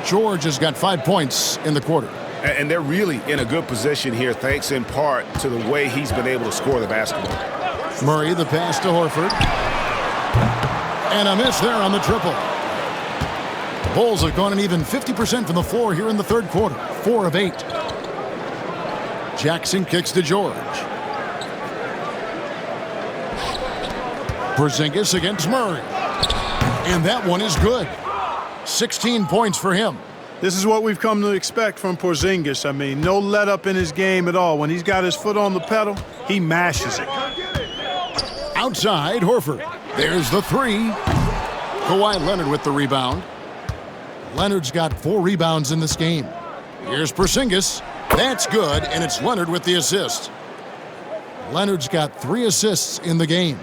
George has got 5 points in the quarter.
And they're really in a good position here, thanks in part to the way he's been able to score the basketball.
Murray, the pass to Horford. And a miss there on the triple. The Bulls have gone an even 50% from the floor here in the third quarter. 4 of 8. Jackson kicks to George. Porzingis against Murray. And that one is good. 16 points for him.
This is what we've come to expect from Porzingis. I mean, no let up in his game at all. When he's got his foot on the pedal, he mashes it.
Outside, Horford. There's the 3. Kawhi Leonard with the rebound. Leonard's got 4 rebounds in this game. Here's Porzingis. That's good, and it's Leonard with the assist. Leonard's got 3 assists in the game.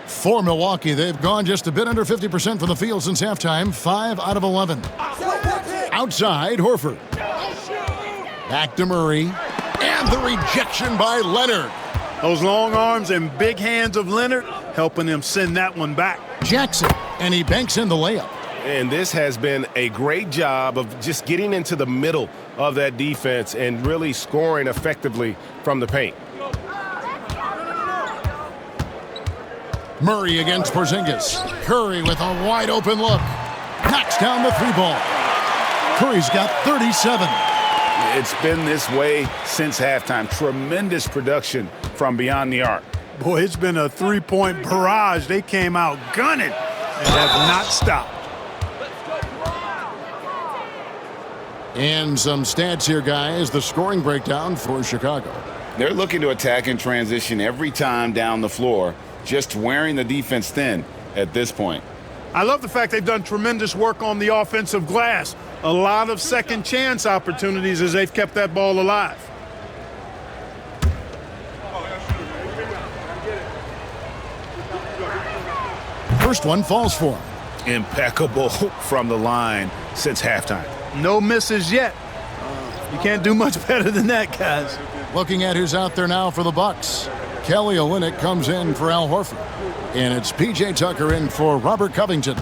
For Milwaukee, they've gone just a bit under 50% from the field since halftime. 5 out of 11. Outside, Horford. Back to Murray. And the rejection by Leonard.
Those long arms and big hands of Leonard helping him send that one back.
Jackson, and he banks in the layup.
And this has been a great job of just getting into the middle of that defense and really scoring effectively from the paint.
Murray against Porzingis. Curry with a wide open look. Knocks down the 3 ball. Curry's got 37.
It's been this way since halftime. Tremendous production from beyond the arc.
Boy, it's been a 3-point barrage. They came out gunning and have not stopped.
And some stats here, guys. The scoring breakdown for Chicago.
They're looking to attack in transition every time down the floor, just wearing the defense thin at this point.
I love the fact they've done tremendous work on the offensive glass. A lot of second chance opportunities as they've kept that ball alive.
First one falls for him.
Impeccable from the line since halftime.
No misses yet. You can't do much better than that, guys.
Looking at who's out there now for the Bucks. Kelly Olynyk comes in for Al Horford. And it's P.J. Tucker in for Robert Covington.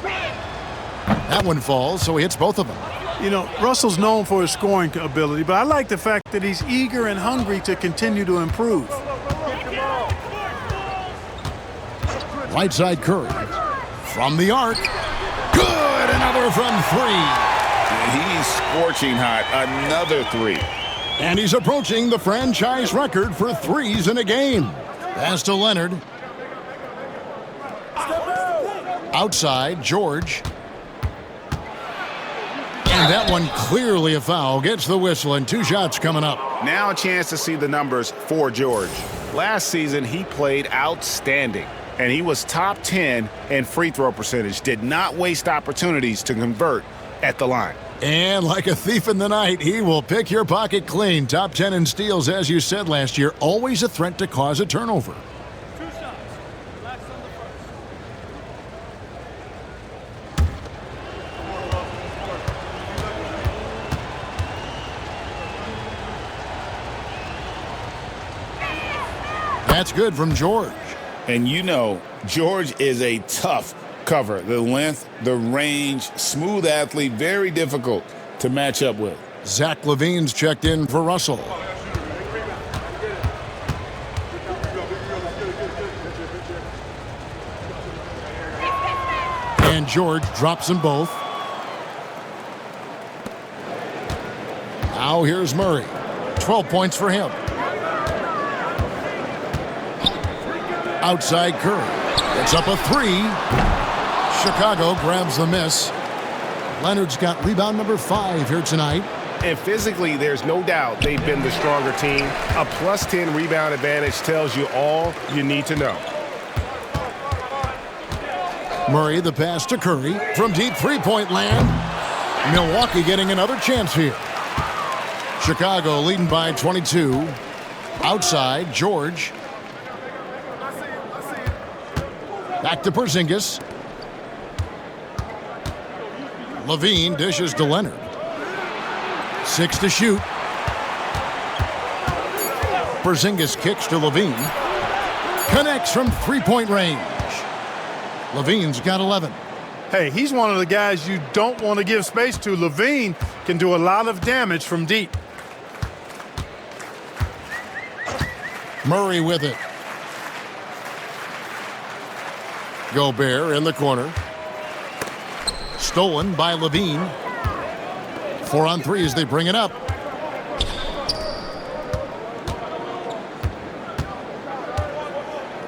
That one falls, so he hits both of them.
You know, Russell's known for his scoring ability, but I like the fact that he's eager and hungry to continue to improve.
Right side Curry. From the arc. Good! Another from 3.
He's scorching hot. Another 3.
And he's approaching the franchise record for threes in a game. Pass to Leonard. Outside, George. And that one clearly a foul. Gets the whistle, and 2 shots coming up.
Now a chance to see the numbers for George. Last season, he played outstanding, and he was top 10 in free throw percentage. Did not waste opportunities to convert at the line.
And like a thief in the night, he will pick your pocket clean. Top 10 in steals, as you said last year. Always a threat to cause a turnover. That's good from George.
And you know, George is a tough cover. The length, the range, smooth athlete, very difficult to match up with.
Zach LaVine's checked in for Russell. And George drops them both. Now here's Murray. 12 points for him. Outside Curry. It's up a 3. Chicago grabs the miss. Leonard's got rebound number 5 here tonight.
And physically, there's no doubt they've been the stronger team. A plus 10 rebound advantage tells you all you need to know.
Murray, the pass to Curry from deep three-point land. Milwaukee getting another chance here. Chicago leading by 22. Outside, George. Back to Porzingis. LaVine dishes to Leonard. 6 to shoot. Porzingis kicks to LaVine. Connects from three-point range. LaVine's got 11.
Hey, he's one of the guys you don't want to give space to. LaVine can do a lot of damage from deep.
Murray with it. Gobert in the corner. Stolen by LaVine. 4 on 3 as they bring it up.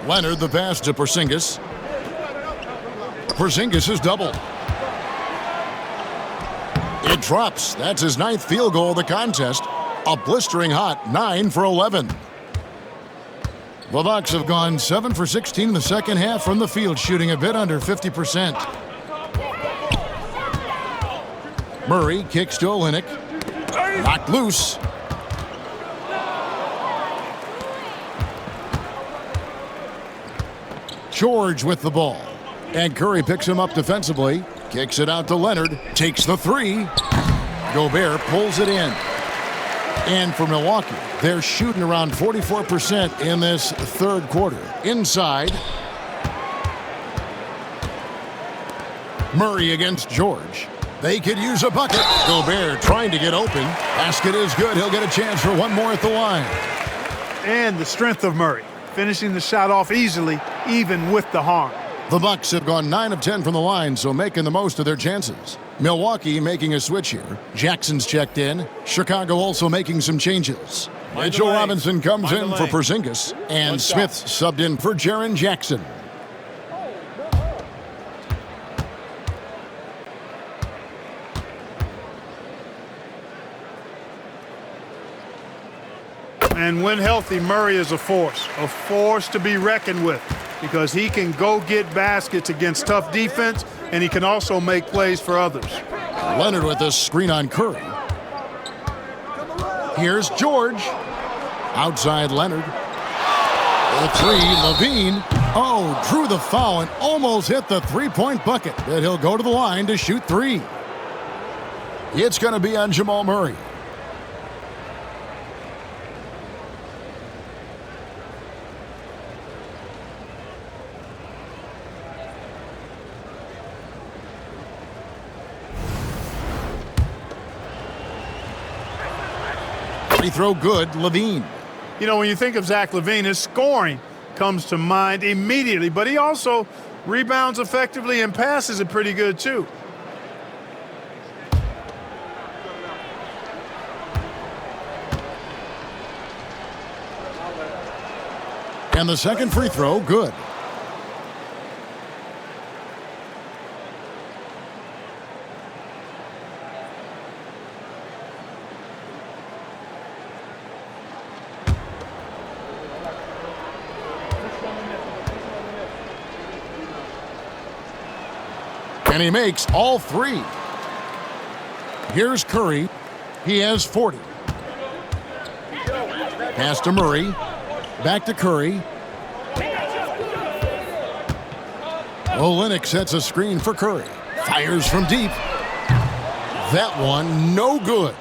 Leonard the pass to Porzingis. Porzingis is doubled. It drops. That's his 9th field goal of the contest. A blistering hot 9 for 11. The Bucks have gone 7 for 16 in the second half from the field, shooting a bit under 50%. Murray kicks to Olynyk. Knocked loose. George with the ball. And Curry picks him up defensively. Kicks it out to Leonard. Takes the 3. Gobert pulls it in. And for Milwaukee, they're shooting around 44% in this third quarter. Inside. Murray against George. They could use a bucket. Gobert trying to get open. Basket is good. He'll get a chance for one more at the line.
And the strength of Murray, finishing the shot off easily, even with the harm.
The Bucks have gone 9 of 10 from the line, so making the most of their chances. Milwaukee making a switch here. Jackson's checked in. Chicago also making some changes. Mitchell Robinson comes in for Porzingis, and Smith's subbed in for Jaren Jackson.
And when healthy, Murray is a force to be reckoned with, because he can go get baskets against tough defense, and he can also make plays for others.
Leonard with a screen on Curry. Here's George. Outside Leonard. The 3, LaVine. Oh, drew the foul and almost hit the three-point bucket. But he'll go to the line to shoot 3. It's going to be on Jamal Murray. Free throw good, LaVine.
You know, when you think of Zach LaVine, his scoring comes to mind immediately, but he also rebounds effectively and passes it pretty good too.
And the second free throw, good. And he makes all three. Here's Curry. He has 40. Pass to Murray. Back to Curry. Olynyk sets a screen for Curry. Fires from deep. That one, no good.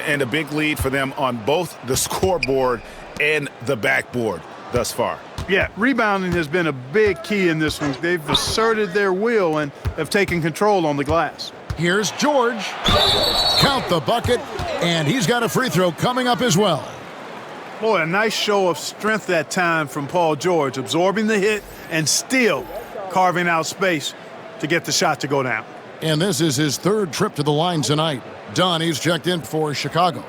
And a big lead for them on both the scoreboard and the backboard thus far.
Yeah, rebounding has been a big key in this one. They've asserted their will and have taken control on the glass.
Here's George. Count the bucket, and he's got a free throw coming up as well.
Boy, a nice show of strength that time from Paul George, absorbing the hit and still carving out space to get the shot to go down.
And this is his third trip to the line tonight. Dunn, he's checked in for Chicago.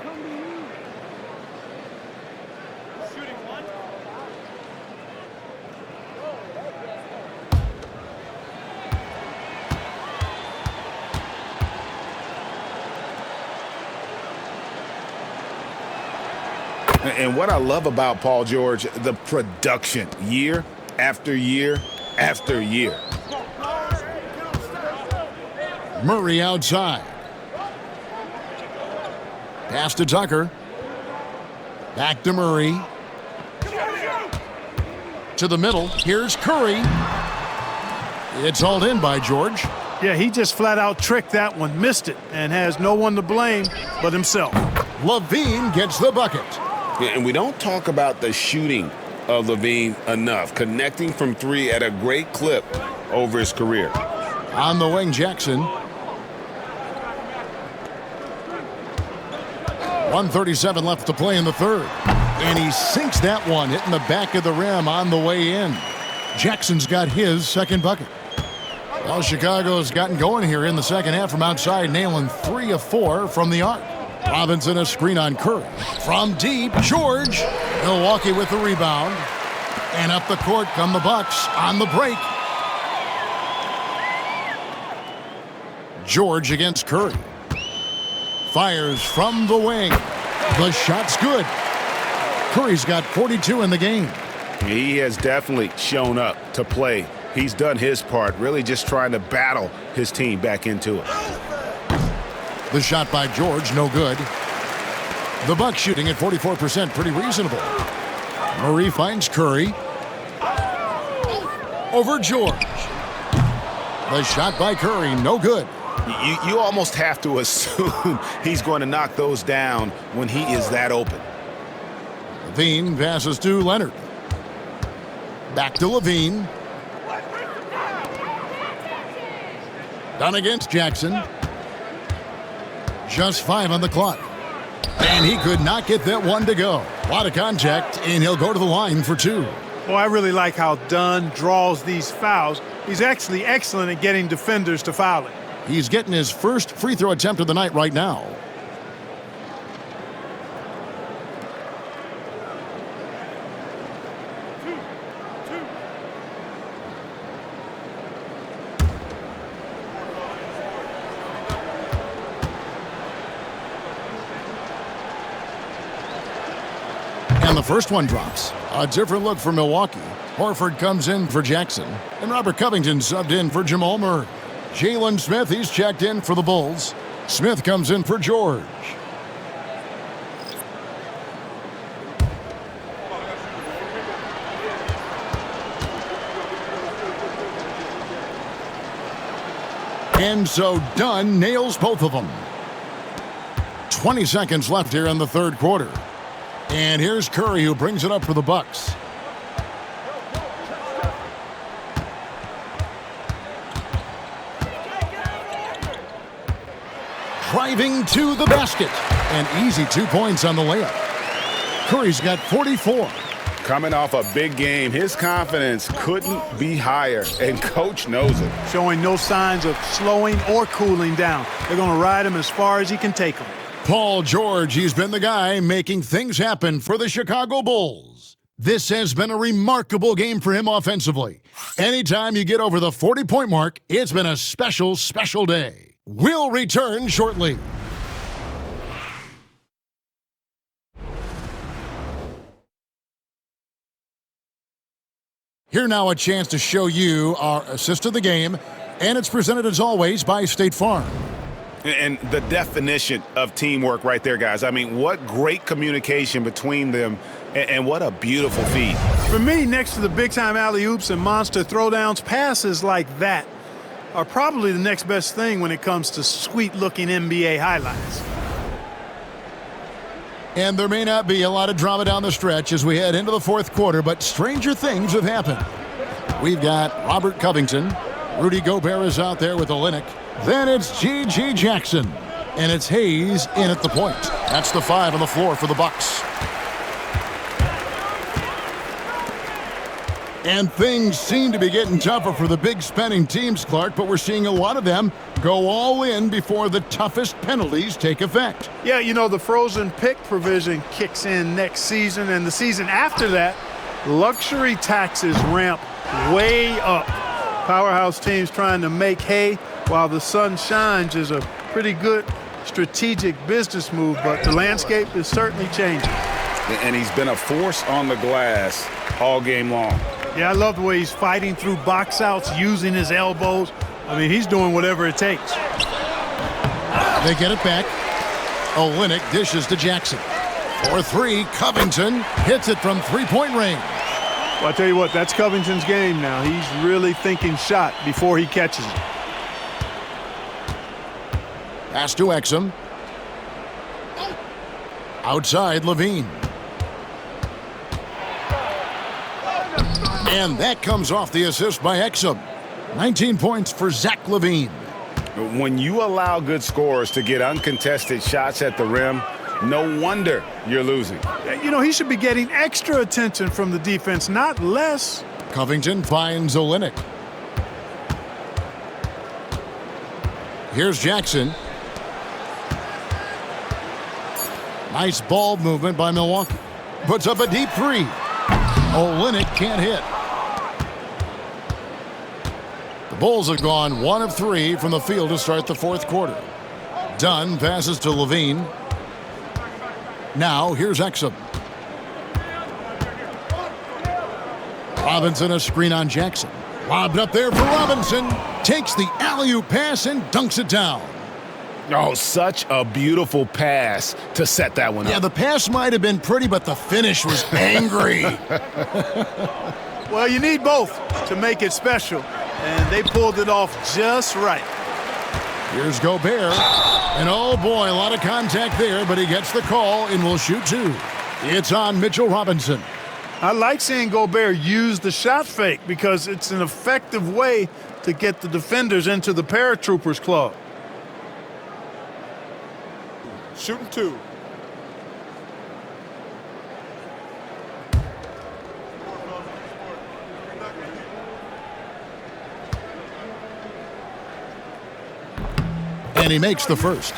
And what I love about Paul George, the production, year after year after year.
Murray outside. Pass to Tucker. Back to Murray. To the middle. Here's Curry. It's hauled in by George.
Yeah, he just flat out tricked that one, missed it, and has no one to blame but himself.
Levine gets the bucket.
And we don't talk about the shooting of Levine enough, connecting from three at a great clip over his career.
On the wing, Jackson. 1:37 left to play in the third. And he sinks that one, hitting the back of the rim on the way in. Jackson's got his second bucket. Well, Chicago's gotten going here in the second half from outside, nailing 3 of 4 from the arc. Robinson a screen on Curry. From deep, George. Milwaukee with the rebound. And up the court come the Bucks on the break. George against Curry. Fires from the wing. The shot's good. Curry's got 42 in the game.
He has definitely shown up to play. He's done his part, really just trying to battle his team back into it.
The shot by George, no good. The Bucks shooting at 44%, pretty reasonable. Murray finds Curry. Over George. The shot by Curry, no good.
You almost have to assume he's going to knock those down when he is that open.
Levine passes to Leonard. Back to Levine. Done against Jackson. Just 5 on the clock. And he could not get that one to go. A lot of contact, and he'll go to the line for 2.
Well, I really like how Dunn draws these fouls. He's actually excellent at getting defenders to foul it.
He's getting his first free throw attempt of the night right now. And the first one drops. A different look for Milwaukee. Horford comes in for Jackson. And Robert Covington subbed in for Jamal Murray. Jalen Smith, he's checked in for the Bulls. Smith comes in for George. And so Dunn nails both of them. 20 seconds left here in the third quarter. And here's Curry, who brings it up for the Bucks. Driving to the basket. And easy 2 points on the layup. Curry's got 44.
Coming off a big game, his confidence couldn't be higher, and coach knows it.
Showing no signs of slowing or cooling down. They're going to ride him as far as he can take him.
Paul George, he's been the guy making things happen for the Chicago Bulls. This has been a remarkable game for him offensively. Anytime you get over the 40-point mark, it's been a special, special day. We'll return shortly. Here now a chance to show you our assist of the game, and it's presented as always by State Farm.
And the definition of teamwork right there, guys. I mean, what great communication between them, and what a beautiful feed.
For me, next to the big-time alley-oops and monster throwdowns, passes like that are probably the next best thing when it comes to sweet-looking NBA highlights.
And there may not be a lot of drama down the stretch as we head into the fourth quarter, but stranger things have happened. We've got Robert Covington. Rudy Gobert is out there with Olynyk. Then it's G.G. Jackson. And it's Hayes in at the point. That's the 5 on the floor for the Bucks. And things seem to be getting tougher for the big spending teams, Clark, but we're seeing a lot of them go all in before the toughest penalties take effect.
Yeah, you know, the frozen pick provision kicks in next season, and the season after that, luxury taxes ramp way up. Powerhouse teams trying to make hay while the sun shines is a pretty good strategic business move, but the landscape is certainly changing.
And he's been a force on the glass all game long.
Yeah, I love the way he's fighting through box outs, using his elbows. I mean, he's doing whatever it takes.
They get it back. Olynyk dishes to Jackson. For 3, Covington hits it from three-point range.
Well, I tell you what, that's Covington's game now. He's really thinking shot before he catches it.
Pass to Exum. Outside, Levine. And that comes off the assist by Exum. 19 points for Zach LaVine.
When you allow good scorers to get uncontested shots at the rim, no wonder you're losing.
You know, he should be getting extra attention from the defense, not less.
Covington finds Olynyk. Here's Jackson. Nice ball movement by Milwaukee. Puts up a deep 3. Olynyk can't hit. The Bulls have gone 1 of 3 from the field to start the fourth quarter. Dunn passes to Levine. Now here's Exum. Robinson a screen on Jackson. Lobbed up there for Robinson. Takes the alley-oop pass and dunks it down.
Oh, such a beautiful pass to set that one up.
Yeah, the pass might have been pretty, but the finish was angry.
Well, you need both to make it special, and they pulled it off just right.
Here's Gobert. And oh boy, a lot of contact there, but he gets the call and will shoot 2. It's on Mitchell Robinson.
I like seeing Gobert use the shot fake because it's an effective way to get the defenders into the paratroopers club.
Shooting 2.
And he makes the first.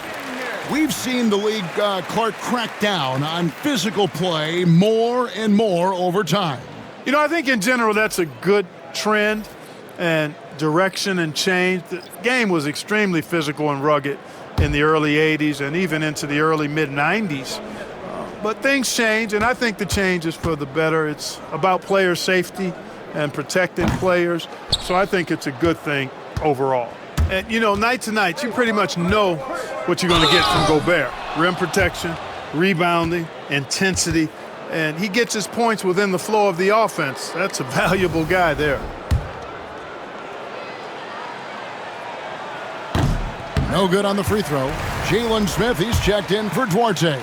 We've seen the league, Clark, crack down on physical play more and more over time.
You know, I think in general that's a good trend and direction and change. The game was extremely physical and rugged in the early 80s and even into the early mid-90s. But things change, and I think the change is for the better. It's about player safety and protecting players, so I think it's a good thing overall. And, you know, night to night, you pretty much know what you're going to get from Gobert. Rim protection, rebounding, intensity, and he gets his points within the flow of the offense. That's a valuable guy there.
No good on the free throw. Jalen Smith, he's checked in for Duarte.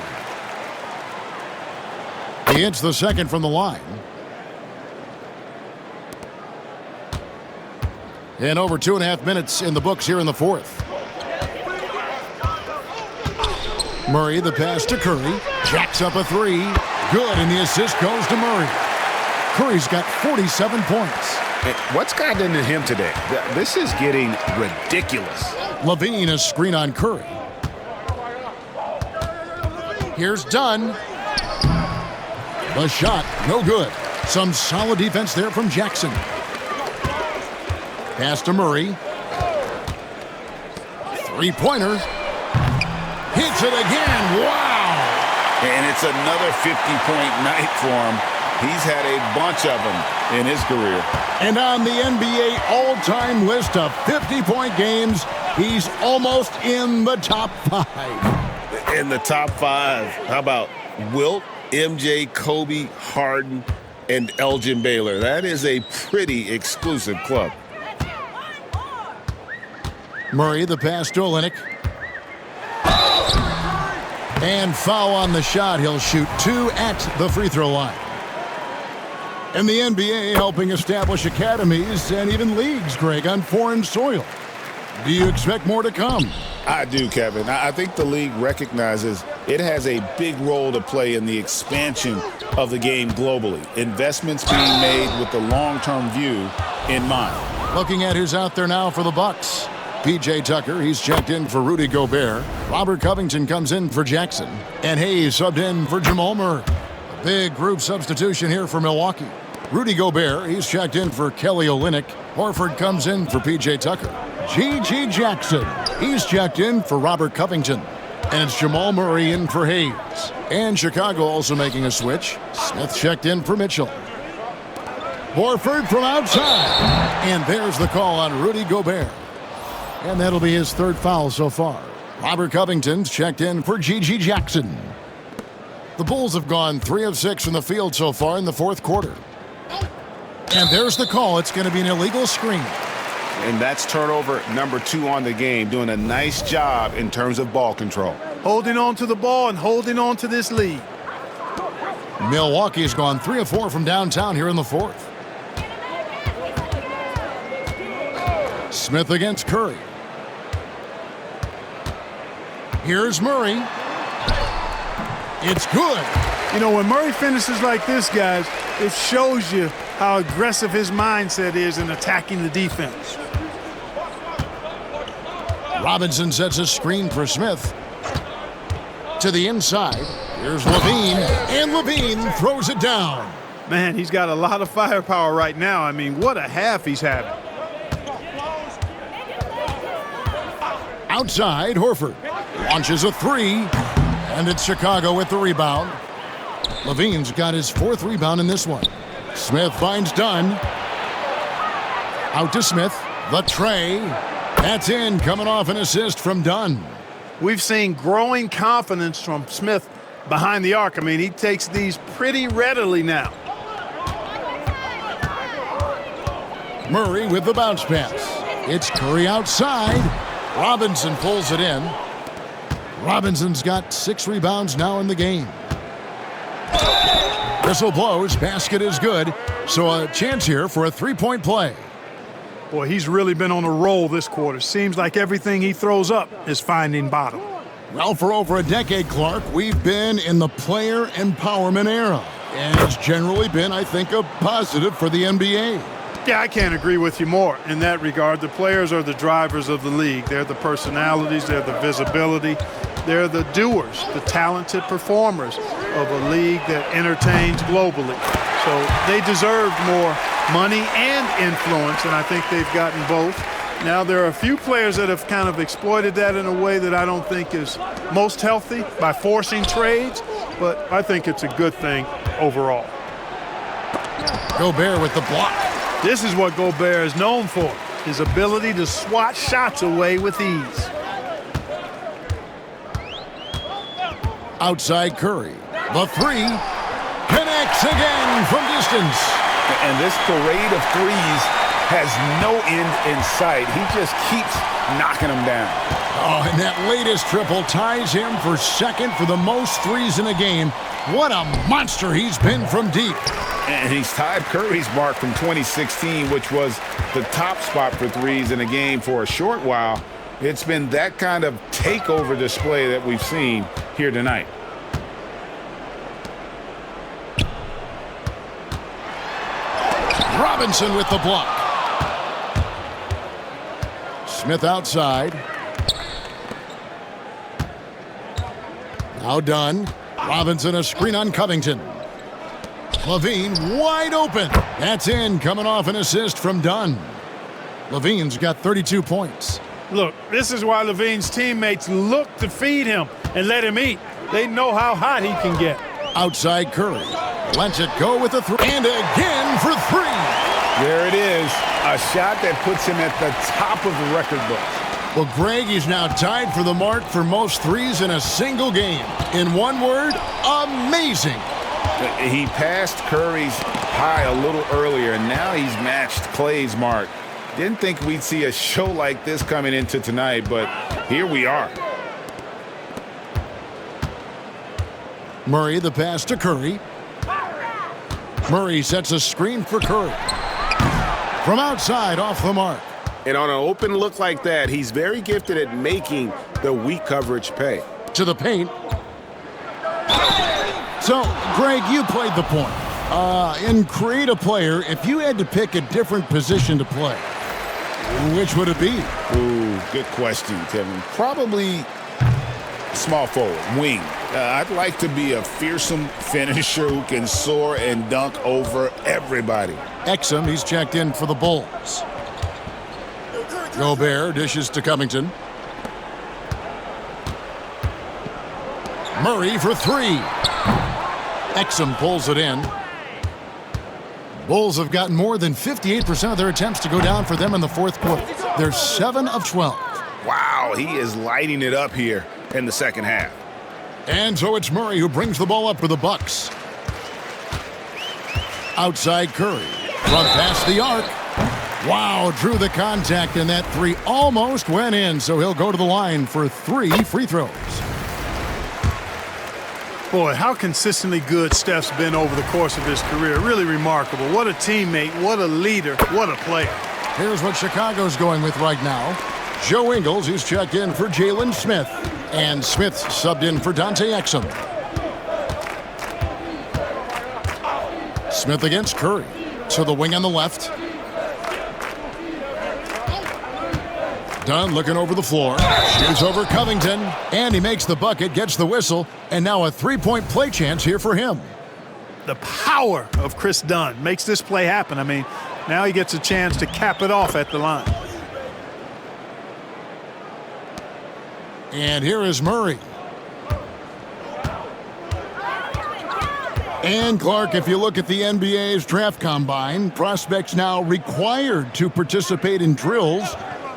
He hits the second from the line. And over 2.5 minutes in the books here in the fourth. Murray, the pass to Curry. Jacks up a 3. Good, and the assist goes to Murray. Curry's got 47 points.
What's gotten into him today? This is getting ridiculous.
Levine, a screen on Curry. Here's Dunn. The shot, no good. Some solid defense there from Jackson. Pass to Murray. Three-pointer. Hits it again. Wow!
And it's another 50-point night for him. He's had a bunch of them in his career.
And on the NBA all-time list of 50-point games, he's almost in the top 5.
In the top 5. How about Wilt, MJ, Kobe, Harden, and Elgin Baylor? That is a pretty exclusive club.
Murray, the pass to Olynyk. And foul on the shot. He'll shoot 2 at the free throw line. And the NBA helping establish academies and even leagues, Greg, on foreign soil. Do you expect more to come?
I do, Kevin. I think the league recognizes it has a big role to play in the expansion of the game globally. Investments being made with the long-term view in mind.
Looking at who's out there now for the Bucks. P.J. Tucker, he's checked in for Rudy Gobert. Robert Covington comes in for Jackson. And Hayes subbed in for Jamal Murray. A big group substitution here for Milwaukee. Rudy Gobert, he's checked in for Kelly Olynyk. Horford comes in for P.J. Tucker. G.G. Jackson, he's checked in for Robert Covington. And it's Jamal Murray in for Hayes. And Chicago also making a switch. Smith checked in for Mitchell. Horford from outside. And there's the call on Rudy Gobert. And that'll be his 3rd foul so far. Robert Covington's checked in for G.G. Jackson. The Bulls have gone 3 of 6 from the field so far in the 4th quarter. And there's the call. It's going to be an illegal screen.
And that's turnover number 2 on the game, doing a nice job in terms of ball control.
Holding on to the ball and holding on to this lead.
Milwaukee's gone 3 of 4 from downtown here in the 4th. Smith against Curry. Here's Murray. It's good.
You know, when Murray finishes like this, guys, it shows you how aggressive his mindset is in attacking the defense.
Robinson sets a screen for Smith. To the inside. Here's Levine. And Levine throws it down.
Man, he's got a lot of firepower right now. I mean, what a half he's having.
Outside, Horford launches a 3, and it's Chicago with the rebound. Levine's got his 4th rebound in this one. Smith finds Dunn. Out to Smith. The tray. That's in, coming off an assist from Dunn.
We've seen growing confidence from Smith behind the arc. I mean, he takes these pretty readily now.
Murray with the bounce pass. It's Curry outside. Robinson pulls it in. Robinson's got 6 rebounds now in the game. Whistle blows, basket is good, so a chance here for a 3-point play.
Boy, he's really been on a roll this quarter. Seems like everything he throws up is finding bottom.
Well, for over a decade, Clark, we've been in the player empowerment era. And it's generally been, I think, a positive for the NBA.
Yeah, I can't agree with you more in that regard. The players are the drivers of the league. They're the personalities, they're the visibility, they're the doers, the talented performers of a league that entertains globally. So they deserve more money and influence, and I think they've gotten both. Now, there are a few players that have kind of exploited that in a way that I don't think is most healthy by forcing trades, but I think it's a good thing overall.
Gobert with the block.
This is what Gobert is known for, his ability to swat shots away with ease.
Outside Curry. The 3 connects again from distance.
And this parade of threes has no end in sight. He just keeps knocking them down.
Oh, and that latest triple ties him for 2nd for the most threes in a game. What a monster he's been from deep.
And he's tied Curry's mark from 2016, which was the top spot for threes in a game for a short while. It's been that kind of takeover display that we've seen here tonight.
Robinson with the block. Smith outside. Now done. Robinson a screen on Covington. Levine wide open. That's in, coming off an assist from Dunn. Levine's got 32 points.
Look, this is why Levine's teammates look to feed him and let him eat. They know how hot he can get.
Outside Curry. Lets it go with a three. And again for three.
There it is. A shot that puts him at the top of the record book.
Well, Greg is now tied for the mark for most threes in a single game. In one word, amazing.
He passed Curry's high a little earlier, and now he's matched Clay's mark. Didn't think we'd see a show like this coming into tonight, but here we are.
Murray, the pass to Curry. Murray sets a screen for Curry. From outside, off the mark.
And on an open look like that, he's very gifted at making the weak coverage pay.
To the paint. So, Greg, you played the point. In Create a Player, if you had to pick a different position to play, which would it be?
Ooh, good question, Kevin. Probably small forward, wing. I'd like to be a fearsome finisher who can soar and dunk over everybody.
Exum, he's checked in for the Bulls. Gobert dishes to Covington. Murray for three. Exum pulls it in. Bulls have gotten more than 58% of their attempts to go down for them in the fourth quarter. They're 7 of 12.
Wow, he is lighting it up here in the second half.
And so it's Murray who brings the ball up for the Bucks. Outside Curry. Run past the arc. Wow, drew the contact, and that three almost went in, so he'll go to the line for 3 free throws.
Boy, how consistently good Steph's been over the course of his career. Really remarkable. What a teammate, what a leader, what a player.
Here's what Chicago's going with right now. Joe Ingles, who's checked in for Jalen Smith. And Smith's subbed in for Dante Exum. Smith against Curry. To the wing on the left. Dunn looking over the floor. Shoots over Covington. And he makes the bucket, gets the whistle. And now a three-point play chance here for him.
The power of Chris Dunn makes this play happen. I mean, now he gets a chance to cap it off at the line.
And here is Murray. And Clark, if you look at the NBA's draft combine, prospects now required to participate in drills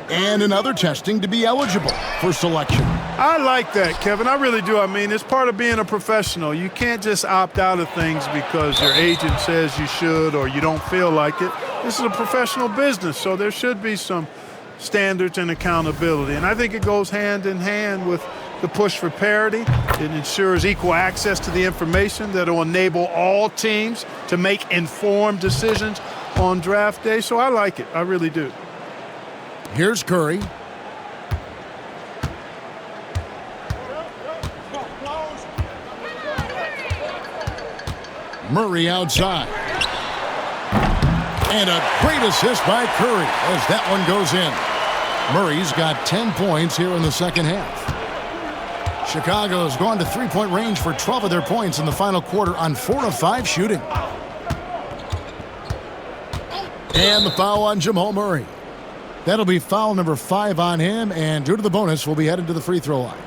and in other testing to be eligible for selection.
I like that, Kevin. I really do. I mean, it's part of being a professional. You can't just opt out of things because your agent says you should or you don't feel like it. This is a professional business, so there should be some standards and accountability. And I think it goes hand in hand with the push for parity. It ensures equal access to the information that will enable all teams to make informed decisions on draft day. So I like it. I really do.
Here's Curry. Murray outside. And a great assist by Curry as that one goes in. Murray's got 10 points here in the second half. Chicago's gone to three-point range for 12 of their points in the final quarter on 4 of 5 shooting. And the foul on Jamal Murray. That'll be foul number 5 on him, and due to the bonus, we'll be headed to the free throw line.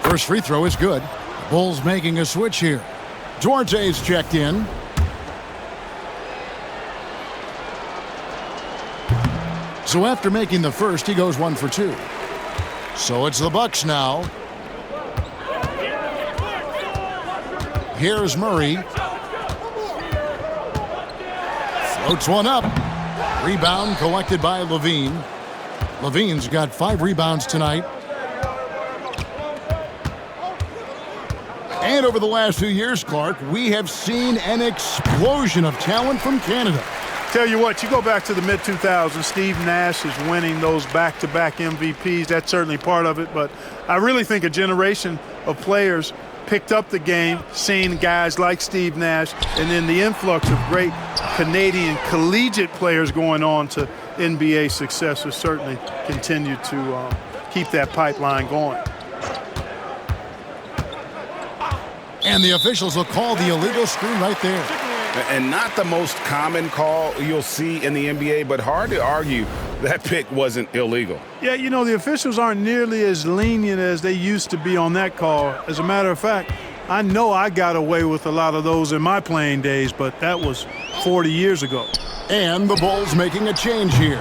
First free throw is good. The Bulls making a switch here. Duarte's checked in. So after making the first, he goes 1 for 2. So it's the Bucks now. Here's Murray. Floats one up. Rebound collected by Levine. Levine's got 5 rebounds tonight. And over the last few years, Clark, we have seen an explosion of talent from Canada.
Tell you what, you go back to the mid-2000s, Steve Nash is winning those back-to-back MVPs. That's certainly part of it, but I really think a generation of players picked up the game, seeing guys like Steve Nash, and then the influx of great Canadian collegiate players going on to NBA success has certainly continued to keep that pipeline going.
And the officials will call the illegal screen right there.
And not the most common call you'll see in the NBA, but hard to argue that pick wasn't illegal.
Yeah, you know, the officials aren't nearly as lenient as they used to be on that call. As a matter of fact, I know I got away with a lot of those in my playing days, but that was 40 years ago.
And the Bulls making a change here.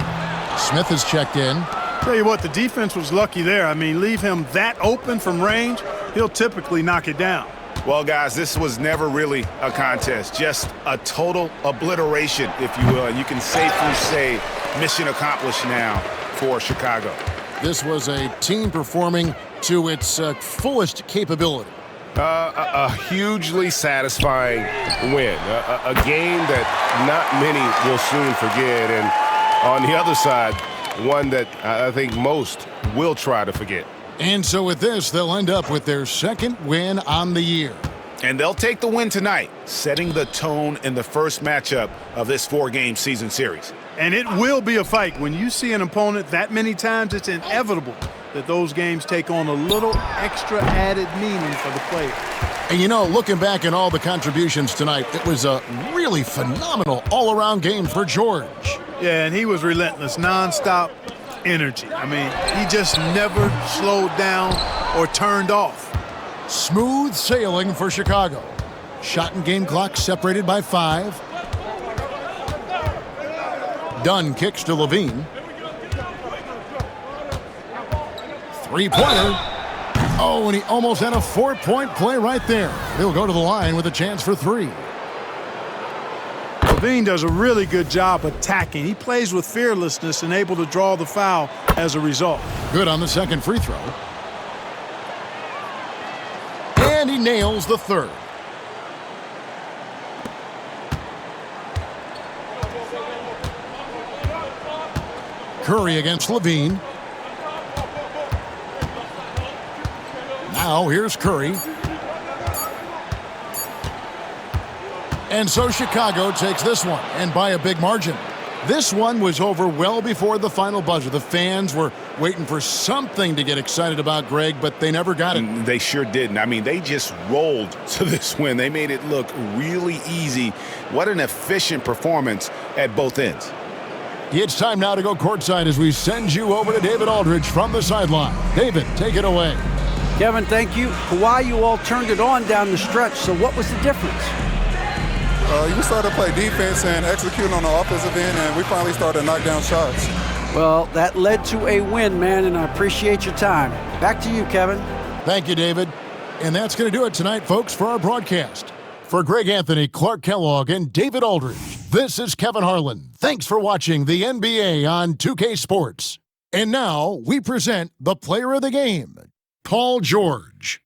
Smith has checked in.
Tell you what, the defense was lucky there. I mean, leave him that open from range, he'll typically knock it down.
Well, guys, this was never really a contest, just a total obliteration, if you will. And you can safely say mission accomplished now for Chicago.
This was a team performing to its fullest capability.
A hugely satisfying win, a game that not many will soon forget. And on the other side, one that I think most will try to forget.
And so with this, they'll end up with their second win on the year.
And they'll take the win tonight, setting the tone in the first matchup of this 4-game season series.
And it will be a fight. When you see an opponent that many times, it's inevitable that those games take on a little extra added meaning for the player.
And you know, looking back at all the contributions tonight, it was a really phenomenal all-around game for George.
Yeah, and he was relentless, nonstop energy. I mean, he just never slowed down or turned off.
Smooth sailing for Chicago. Shot and game clock separated by 5. Dunn kicks to Levine. Three-pointer. Oh, and he almost had a 4-point play right there. He'll go to the line with a chance for 3.
Levine does a really good job attacking. He plays with fearlessness and able to draw the foul as a result.
Good on the second free throw. And he nails the third. Curry against Levine. Now here's Curry. And so Chicago takes this one, and by a big margin. This one was over well before the final buzzer. The fans were waiting for something to get excited about, Greg, but they never got it.
They sure didn't. I mean, they just rolled to this win. They made it look really easy. What an efficient performance at both ends.
It's time now to go courtside as we send you over to David Aldridge from the sideline. David, take it away.
Kevin, thank you. Kawhi, you all turned it on down the stretch, so what was the difference?
You started to play defense and execute on the offensive end, and we finally started to knock down shots.
Well, that led to a win, man, and I appreciate your time. Back to you, Kevin.
Thank you, David. And that's going to do it tonight, folks, for our broadcast. For Greg Anthony, Clark Kellogg, and David Aldridge, this is Kevin Harlan. Thanks for watching the NBA on 2K Sports. And now we present the player of the game, Paul George.